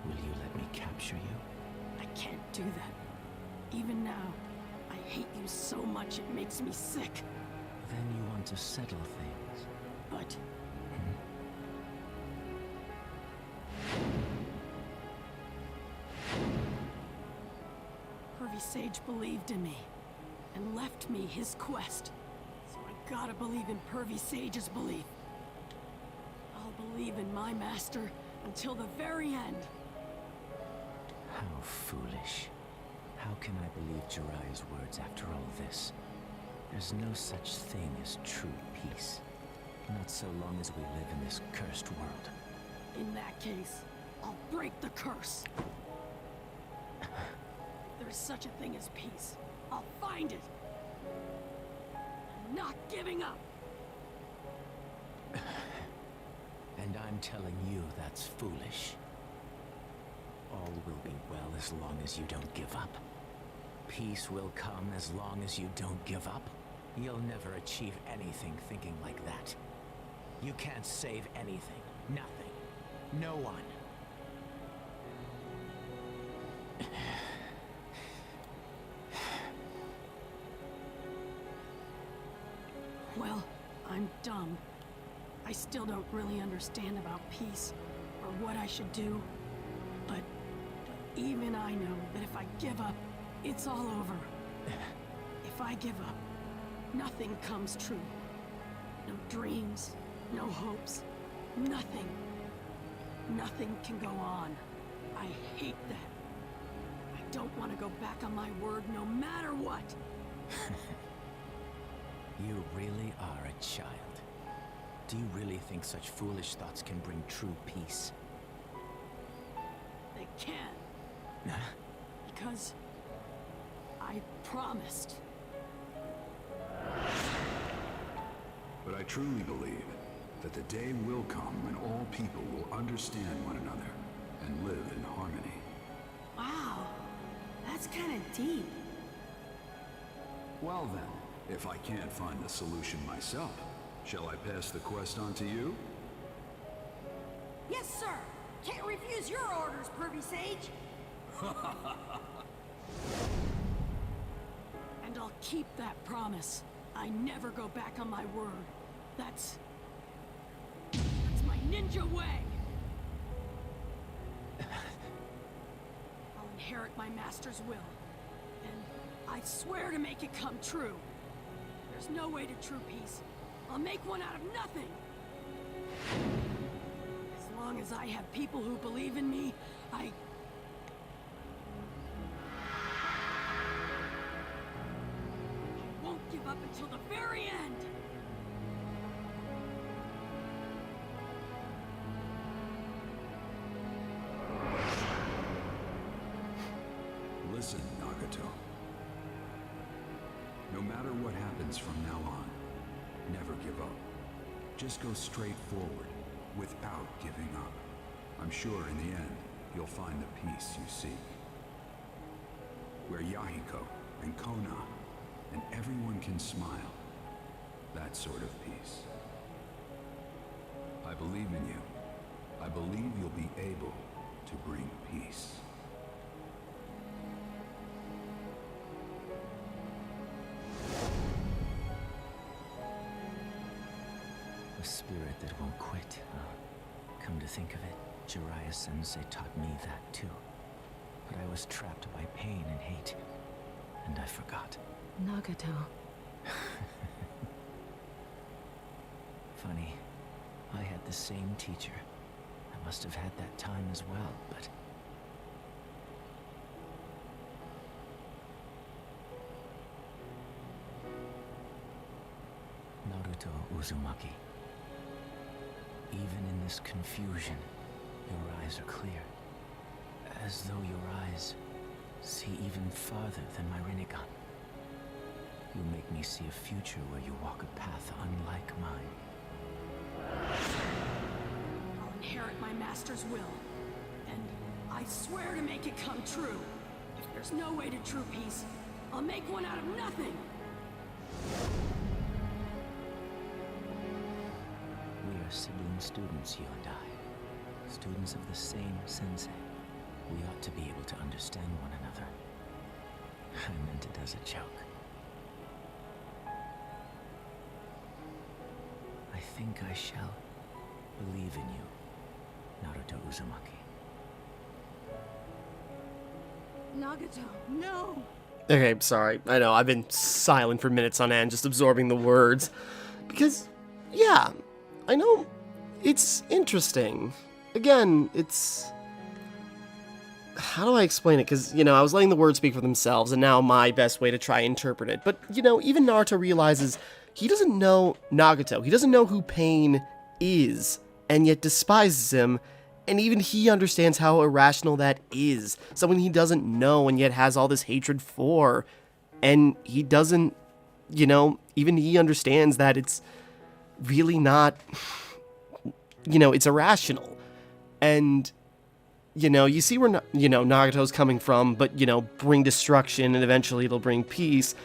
S10: Will you let me capture you?
S8: I can't do that. Even now, I hate you so much it makes me sick.
S10: Then you want to settle things.
S8: But Pervy Sage believed in me and left me his quest. So I gotta believe in Pervy Sage's belief. I'll believe in my master until the very end.
S10: How foolish. How can I believe Jiraiya's words after all this? There's no such thing as true peace. Not so long as we live in this cursed world.
S8: In that case, I'll break the curse. There's such a thing as peace. I'll find it. I'm not giving up.
S10: And I'm telling you that's foolish. All will be well as long as you don't give up. Peace will come as long as you don't give up. You'll never achieve anything thinking like that. You can't save anything. Nothing. No one.
S8: Well, I'm dumb. I still don't really understand about peace, or what I should do, but Even I know that if I give up, it's all over. If I give up, nothing comes true. No dreams, no hopes, nothing. Nothing can go on. I hate that. I don't want to go back on my word no matter what.
S10: You really are a child. Do you really think such foolish thoughts can bring true peace?
S8: They can. Because I promised.
S9: But I truly believe that the day will come when all people will understand one another and live in harmony.
S8: Wow, that's kind of deep.
S9: Well then, if I can't find the solution myself, shall I pass the quest on to you?
S8: Yes, sir. Can't refuse your orders, Pervy Sage. And I'll keep that promise. I never go back on my word. That's my ninja way. I'll inherit my master's will. And I swear to make it come true. There's no way to true peace. I'll make one out of nothing. As long as I have people who believe in me, I won't give up until the very end.
S9: Listen, Nagato. No matter what happens from now on, never give up. Just go straight forward, without giving up. I'm sure in the end, you'll find the peace you seek. Where Yahiko and Kona and everyone can smile. That sort of peace. I believe in you. I believe you'll be able to bring peace.
S10: A spirit that won't quit. Come to think of it, Jiraiya-sensei taught me that too. But I was trapped by pain and hate, and I forgot.
S4: Nagato.
S10: Funny, I had the same teacher. I must have had that time as well, but... Naruto Uzumaki. Even in this confusion, your eyes are clear. As though your eyes see even farther than my Rinnegan. You make me see a future where you walk a path unlike mine.
S8: I'll inherit my master's will. And I swear to make it come true. If there's no way to true peace, I'll make one out of nothing.
S10: We are sibling students, you and I. Students of the same sensei. We ought to be able to understand one another. I meant it as a joke. I think I shall believe in you, Naruto Uzumaki.
S8: Nagato, no!
S2: Okay, sorry. I know, I've been silent for minutes on end, just absorbing the words. Because, yeah, I know it's interesting. Again, it's... How do I explain it? Because, you know, I was letting the words speak for themselves, and now my best way to try and interpret it. But, you know, even Naruto realizes he doesn't know Nagato. He doesn't know who Pain is, and yet despises him. And even he understands how irrational that is. Someone he doesn't know and yet has all this hatred for. And he doesn't, you know, even he understands that it's really not, you know, it's irrational. And, you know, you see where, you know, Nagato's coming from, but, you know, bring destruction and eventually it'll bring peace.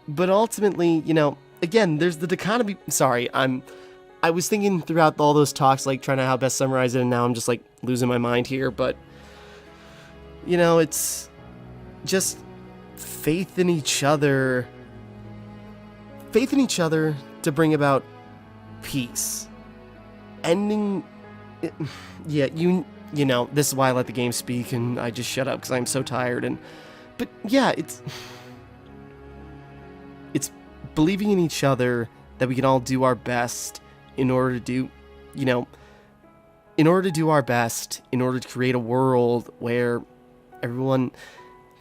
S2: But ultimately, you know, again, there's the dichotomy. Sorry, I was thinking throughout all those talks, like, trying to how best summarize it, and now I'm just, like, losing my mind here, but, you know, it's just faith in each other to bring about peace. Ending, yeah, you know, this is why I let the game speak and I just shut up because I'm so tired. But yeah, it's believing in each other that we can all do our best in order to do, you know, in order to do our best, in order to create a world where everyone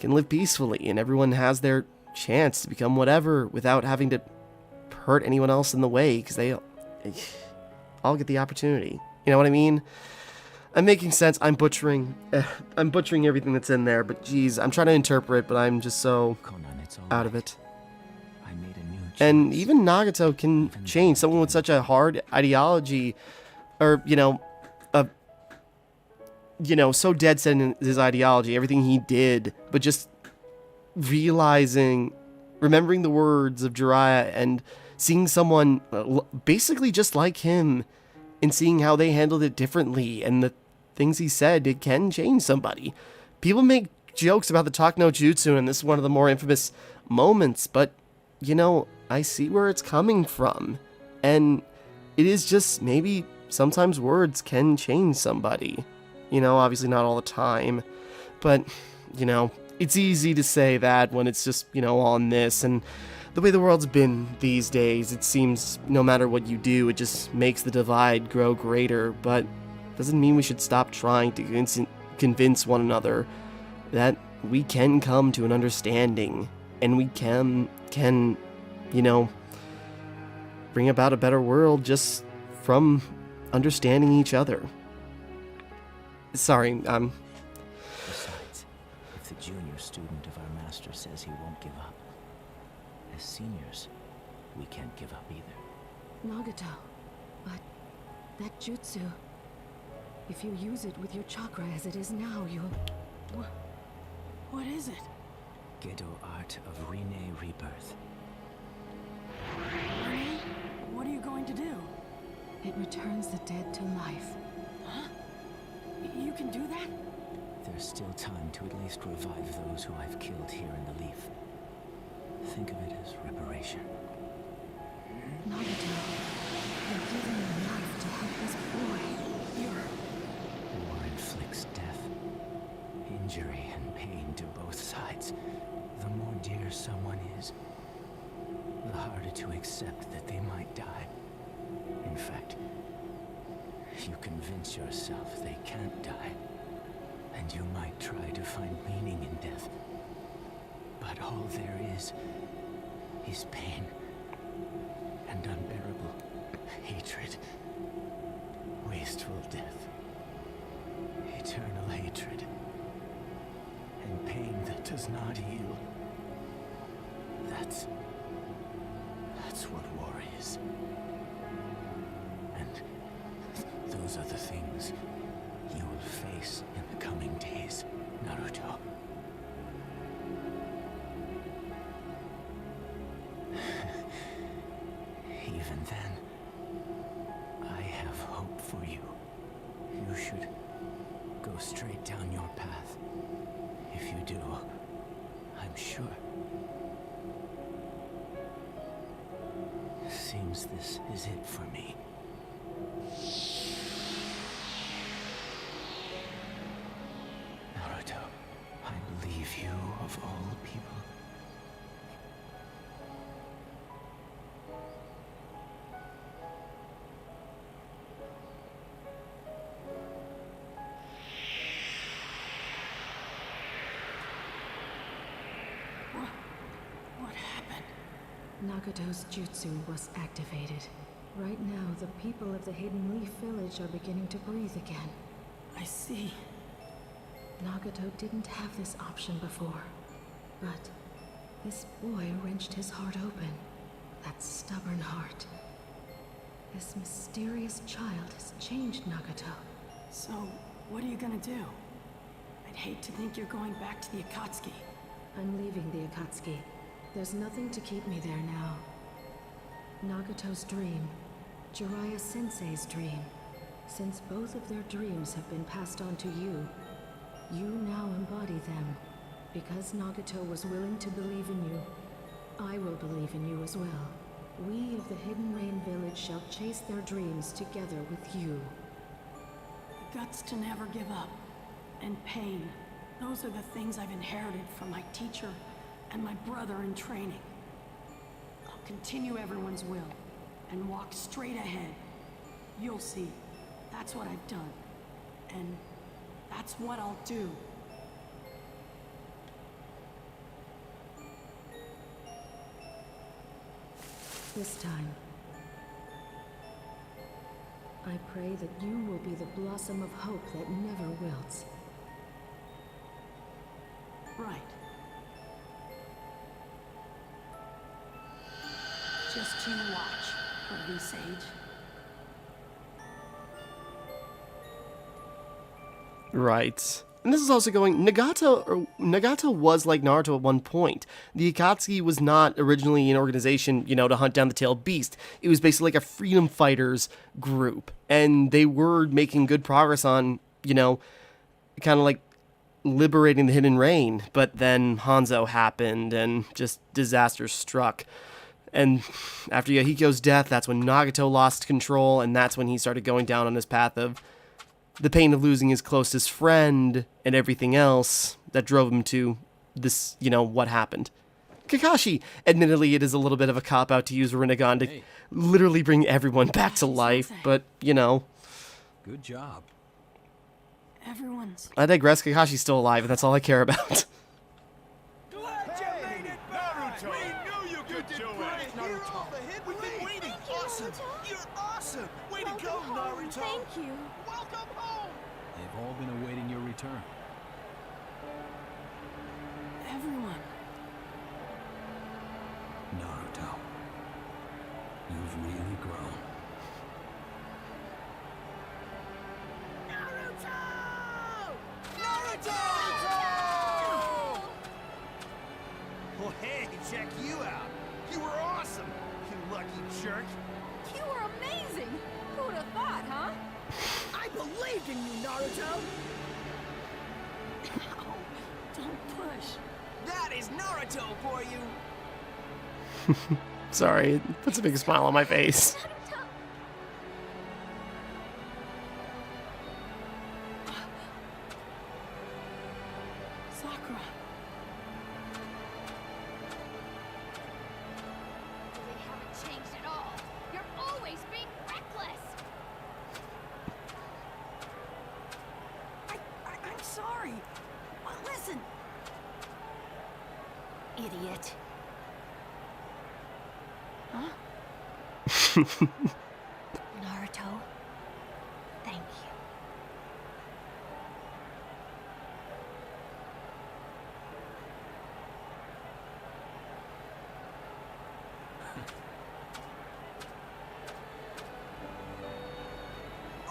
S2: can live peacefully and everyone has their chance to become whatever without having to hurt anyone else in the way, because they all get the opportunity. You know what I mean? I'm making sense. I'm butchering everything that's in there, but geez, I'm trying to interpret, but I'm just so
S10: Conan, it's all
S2: out of
S10: right.
S2: it.
S10: I made a new choice.
S2: And even Nagato can change. Someone with such a hard ideology, or, so dead set in his ideology, everything he did, but just remembering the words of Jiraiya and seeing someone basically just like him and seeing how they handled it differently and the things he said, it can change somebody. People make jokes about the Talk no Jutsu, and this is one of the more infamous moments, but, I see where it's coming from. And it is just maybe sometimes words can change somebody. Obviously not all the time, but, it's easy to say that when it's just, on this. And the way the world's been these days, it seems no matter what you do, it just makes the divide grow greater. But doesn't mean we should stop trying to convince one another that we can come to an understanding and we can, bring about a better world just from understanding each other. Sorry,
S10: Besides, if the junior student of our master says he won't give up, as seniors, we can't give up either.
S4: Nagato, but that jutsu, if you use it with your chakra as it is now, you'll...
S8: What is it?
S10: Gedo art of Rine rebirth.
S8: Renee? What are you going to do?
S4: It returns the dead to life.
S8: Huh? You can do that?
S10: There's still time to at least revive those who I've killed here in the Leaf. Think of it as reparation.
S4: Nagato, you're giving your life to help this boy.
S10: War inflicts death, injury, and pain to both sides. The more dear someone is, the harder to accept that they might die. In fact, you convince yourself they can't die, and you might try to find meaning in death. But all there is pain and unbearable hatred, wasteful death, eternal hatred, and pain that does not heal. That's what war is. And those are the things you will face in the coming days, Naruto. Even then, I have hope for you. You should go straight down your path. If you do, I'm sure. Seems this is it for me. Naruto, I believe you of all people.
S8: What happened?
S4: Nagato's jutsu was activated. Right now, the people of the Hidden Leaf Village are beginning to breathe again.
S8: I see.
S4: Nagato didn't have this option before. But this boy wrenched his heart open. That stubborn heart. This mysterious child has changed Nagato.
S8: So, what are you gonna do? I'd hate to think you're going back to the Akatsuki.
S4: I'm leaving the Akatsuki. There's nothing to keep me there now. Nagato's dream, Jiraiya Sensei's dream. Since both of their dreams have been passed on to you, you now embody them. Because Nagato was willing to believe in you, I will believe in you as well. We of the Hidden Rain Village shall chase their dreams together with you.
S8: Guts to never give up. And pain. Those are the things I've inherited from my teacher and my brother in training. I'll continue everyone's will and walk straight ahead. You'll see. That's what I've done. And that's what I'll do.
S4: This time, I pray that you will be the blossom of hope that never wilts.
S8: Right. Just you watch, Pervy Sage.
S2: Right. And this is also going, Nagato was like Naruto at one point. The Akatsuki was not originally an organization, you know, to hunt down the tailed beast. It was basically like a freedom fighters group. And they were making good progress on, you know, kind of like liberating the Hidden Rain. But then Hanzo happened and just disaster struck. And after Yahiko's death, that's when Nagato lost control, and that's when he started going down on his path of the pain of losing his closest friend and everything else that drove him to this, you know, what happened. Kakashi, admittedly, it is a little bit of a cop-out to use Rinnegan to literally bring everyone back to life, but, you know.
S7: Good job.
S8: Everyone's...
S2: I digress, Kakashi's still alive, and that's all I care about.
S3: Glad you made it back! We knew you could do it! Naruto, we've been waiting! Awesome! You're awesome! Way to go, Naruto!
S5: Thank you.
S3: Welcome home!
S7: They've all been awaiting your return.
S8: Everyone.
S9: Naruto, you've really grown.
S3: Well, hey, check you out! You were awesome, you lucky jerk!
S5: You were amazing! Who'd have thought, huh?
S3: I believed in you, Naruto!
S8: Ow, don't push.
S3: That is Naruto for you!
S2: Sorry, it puts a big smile on my face.
S8: Sakura.
S5: They haven't changed at all. You're always being reckless.
S8: I'm sorry. Listen.
S5: Idiot.
S8: Huh?
S5: Naruto, thank you.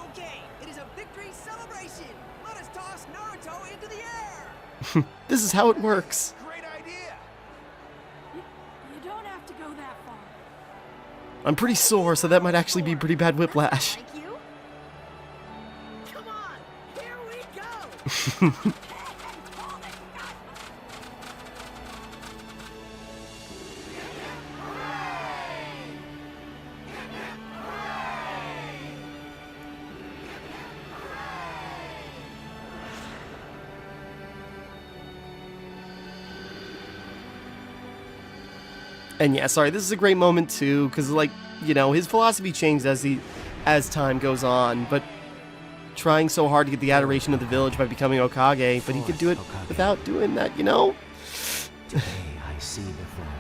S3: Okay, it is a victory celebration! Let us toss Naruto into the air!
S2: This is how it works.
S3: Great idea!
S8: You don't have to go that far.
S2: I'm pretty sore, so that might actually be pretty bad whiplash.
S5: Thank you.
S3: Come on, here we go!
S2: And yeah, sorry, this is a great moment too, because like, you know, his philosophy changed as time goes on, but trying so hard to get the adoration of the village by becoming Hokage, but he could do it without doing that, you know?
S10: Today I see before me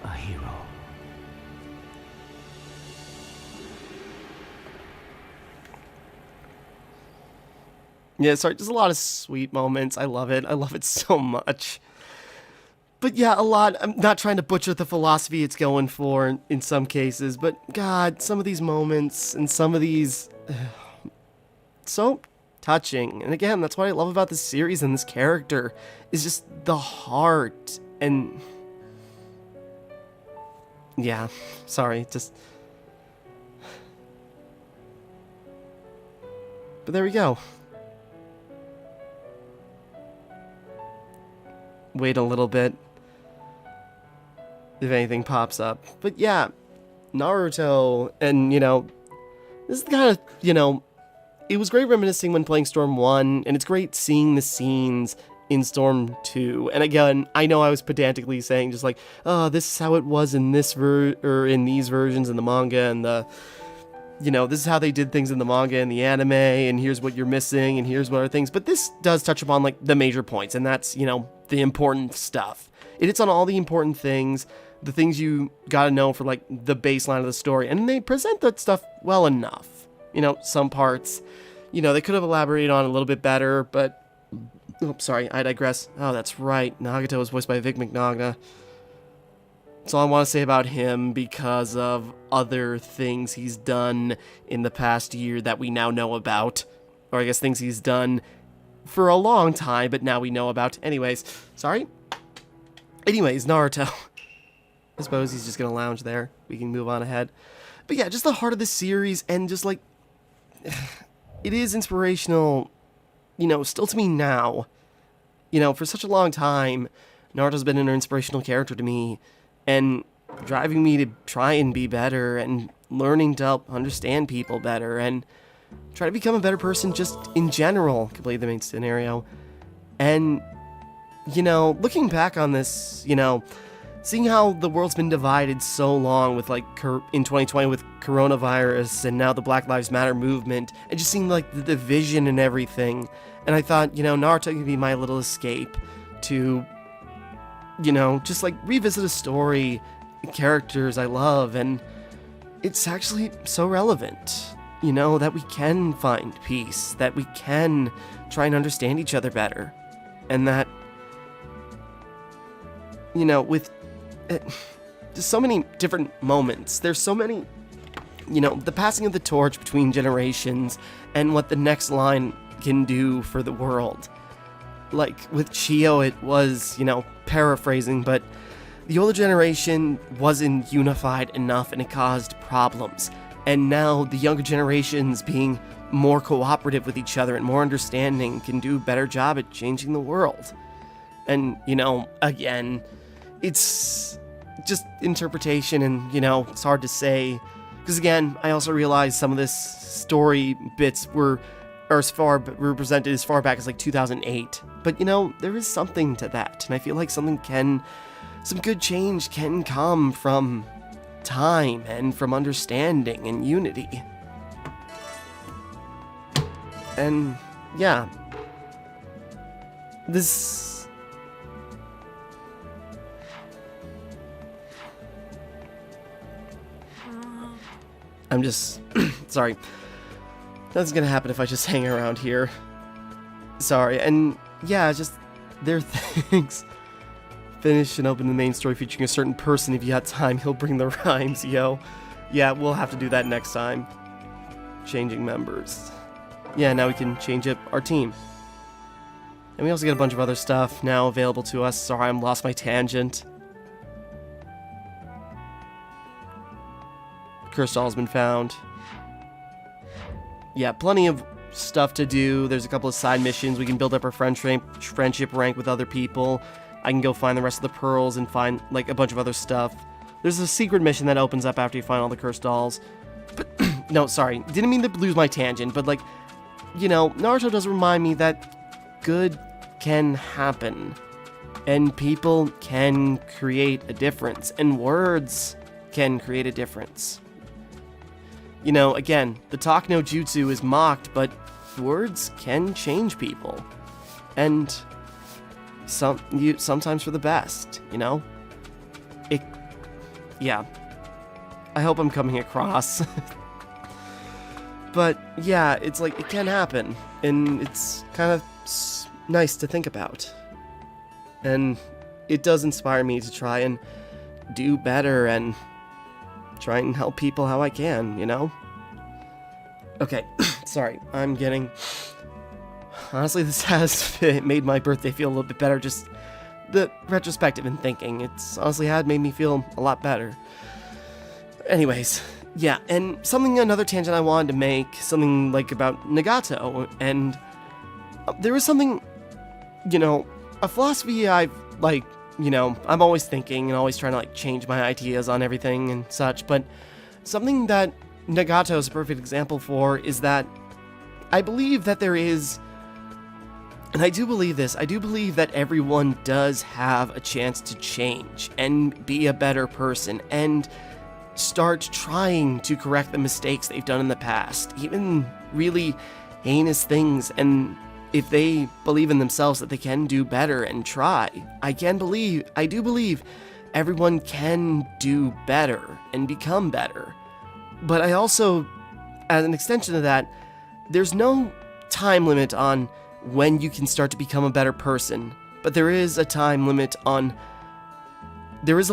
S10: a hero.
S2: Yeah, sorry, just a lot of sweet moments. I love it. I love it so much. But yeah, a lot. I'm not trying to butcher the philosophy it's going for in some cases, but God, some of these moments and some of these... so touching. And again, that's what I love about this series and this character, is just the heart. And... yeah, sorry, just... but there we go. Wait a little bit if anything pops up. But yeah, Naruto and, you know, this is kind of, you know, it was great reminiscing when playing Storm 1, and it's great seeing the scenes in Storm 2. And again, I know I was pedantically saying just like, oh, this is how it was in this or in these versions in the manga, and the, you know, this is how they did things in the manga and the anime, and here's what you're missing, and here's what other things. But this does touch upon like the major points, and that's, you know, the important stuff. It hits on all the important things, the things you gotta know for like the baseline of the story, and they present that stuff well enough. You know, some parts, you know, they could have elaborated on a little bit better, but oops, sorry, I digress. Oh, that's right. Nagato was voiced by Vic Mignogna. That's all I want to say about him because of other things he's done in the past year that we now know about. Or I guess things he's done for a long time, but now we know about. Anyways, sorry? Anyways, Naruto. I suppose he's just going to lounge there. We can move on ahead. But yeah, just the heart of the series, and just like, it is inspirational, you know, still to me now. You know, for such a long time, Naruto's been an inspirational character to me, and driving me to try and be better, and learning to help understand people better, and try to become a better person just in general, complete the main scenario. And, you know, looking back on this, you know, seeing how the world's been divided so long with, like, in 2020 with coronavirus, and now the Black Lives Matter movement, and just seeing, like, the division and everything. And I thought, you know, Naruto could be my little escape to, you know, just, like, revisit a story, characters I love, and it's actually so relevant, you know, that we can find peace, that we can try and understand each other better, and that, you know, with just so many different moments. There's so many, you know, the passing of the torch between generations and what the next line can do for the world. Like with Chio, it was, you know, paraphrasing, but the older generation wasn't unified enough and it caused problems. And now the younger generations being more cooperative with each other and more understanding can do a better job at changing the world. And, you know, again, it's just interpretation, and, you know, it's hard to say. Because, again, I also realized some of this story bits were presented as far back as, like, 2008. But, you know, there is something to that. And I feel like some good change can come from time and from understanding and unity. And, yeah. I'm just, sorry. Nothing's gonna happen if I just hang around here. Sorry, and yeah, just, there are things. Finish and open the main story featuring a certain person. If you got time, he'll bring the rhymes, yo. Yeah, we'll have to do that next time. Changing members. Yeah, now we can change up our team. And we also get a bunch of other stuff now available to us. Sorry, I lost my tangent. Crystal's been found. Yeah, plenty of stuff to do. There's a couple of side missions. We can build up our friendship rank with other people. I can go find the rest of the pearls and find, like, a bunch of other stuff. There's a secret mission that opens up after you find all the cursed dolls. But, no, sorry. Didn't mean to lose my tangent, but, like, you know, Naruto does remind me that good can happen. And people can create a difference. And words can create a difference. You know, again, the talk no jutsu is mocked, but words can change people. And sometimes for the best, you know? Yeah. I hope I'm coming across. But, yeah, it's like, it can happen. And it's kind of nice to think about. And it does inspire me to try and do better and try and help people how I can, you know? Okay, sorry, I'm getting... Honestly, this has made my birthday feel a little bit better, just the retrospective and thinking. It's honestly made me feel a lot better. Anyways, yeah, and another tangent I wanted to make, something like about Nagato, and there was something, you know, a philosophy I've, like, you know, I'm always thinking and always trying to, like, change my ideas on everything and such, but something that Nagato is a perfect example for is that I believe that there is, and I do believe this, I do believe that everyone does have a chance to change and be a better person and start trying to correct the mistakes they've done in the past, even really heinous things, and if they believe in themselves that they can do better and try, I do believe everyone can do better and become better. But I also, as an extension of that, there's no time limit on when you can start to become a better person, but there is a time limit on, there's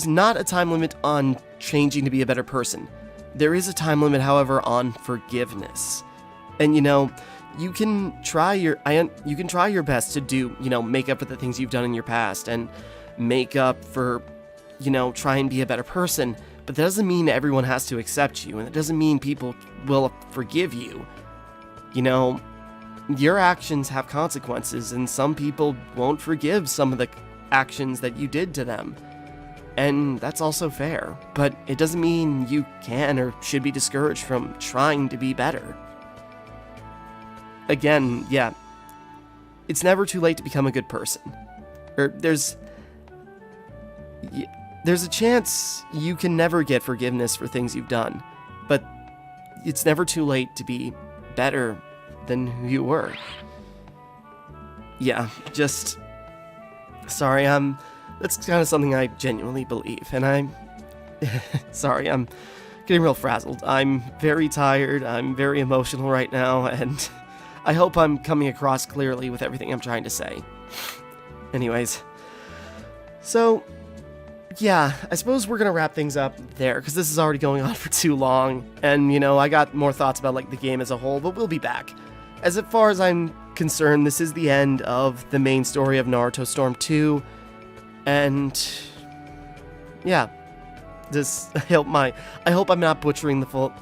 S2: not a time limit on changing to be a better person. There is a time limit, however, on forgiveness. And you can try your best to do, make up for the things you've done in your past and make up for, try and be a better person, but that doesn't mean everyone has to accept you, and it doesn't mean people will forgive you. Your actions have consequences, and some people won't forgive some of the actions that you did to them. And that's also fair, but it doesn't mean you can or should be discouraged from trying to be better. Again, yeah, it's never too late to become a good person. There's a chance you can never get forgiveness for things you've done, but it's never too late to be better than who you were. Yeah, sorry, that's kind of something I genuinely believe, and sorry, I'm getting real frazzled. I'm very tired, I'm very emotional right now, and I hope I'm coming across clearly with everything I'm trying to say. Anyways, so, yeah, I suppose we're gonna wrap things up there, because this is already going on for too long, and, I got more thoughts about, the game as a whole, but we'll be back. As far as I'm concerned, this is the end of the main story of Naruto Storm 2, and, yeah, I hope I'm not butchering the full,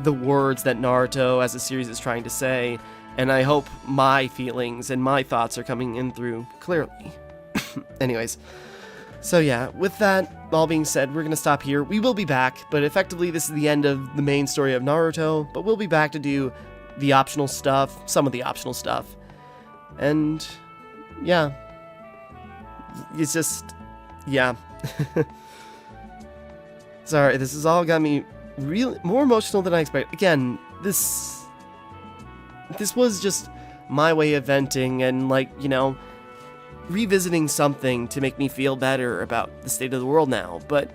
S2: the words that Naruto as a series is trying to say, and I hope my feelings and my thoughts are coming in through clearly. Anyways, so yeah, with that all being said, we're gonna stop here. We will be back, but effectively this is the end of the main story of Naruto, but we'll be back to do the optional stuff, some of the optional stuff, and yeah, it's just, yeah. Sorry, this has all got me really more emotional than I expected. Again, this was just my way of venting and, revisiting something to make me feel better about the state of the world now, but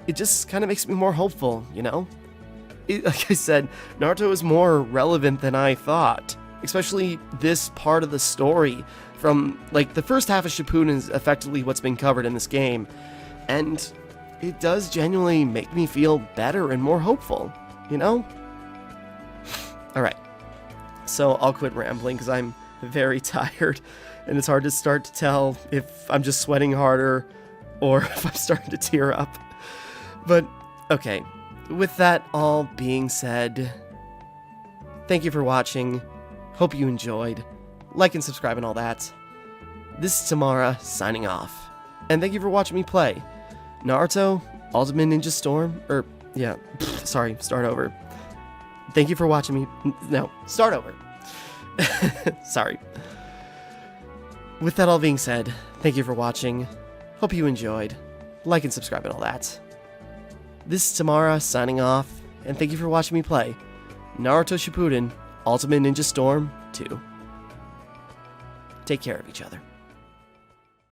S2: it just kind of makes me more hopeful, Like I said, Naruto is more relevant than I thought, especially this part of the story from, the first half of Shippuden is effectively what's been covered in this game, and it does genuinely make me feel better and more hopeful, Alright, so I'll quit rambling because I'm very tired, and it's hard to start to tell if I'm just sweating harder or if I'm starting to tear up. But, okay, with that all being said, thank you for watching, hope you enjoyed, like and subscribe and all that. This is Timmara signing off, and thank you for watching me play Naruto Ultimate Ninja Storm, start over. Thank you for watching me, no, start over. Sorry. With that all being said, thank you for watching, hope you enjoyed, like and subscribe and all that. This is Timmara signing off, and thank you for watching me play Naruto Shippuden Ultimate Ninja Storm 2. Take care of each other.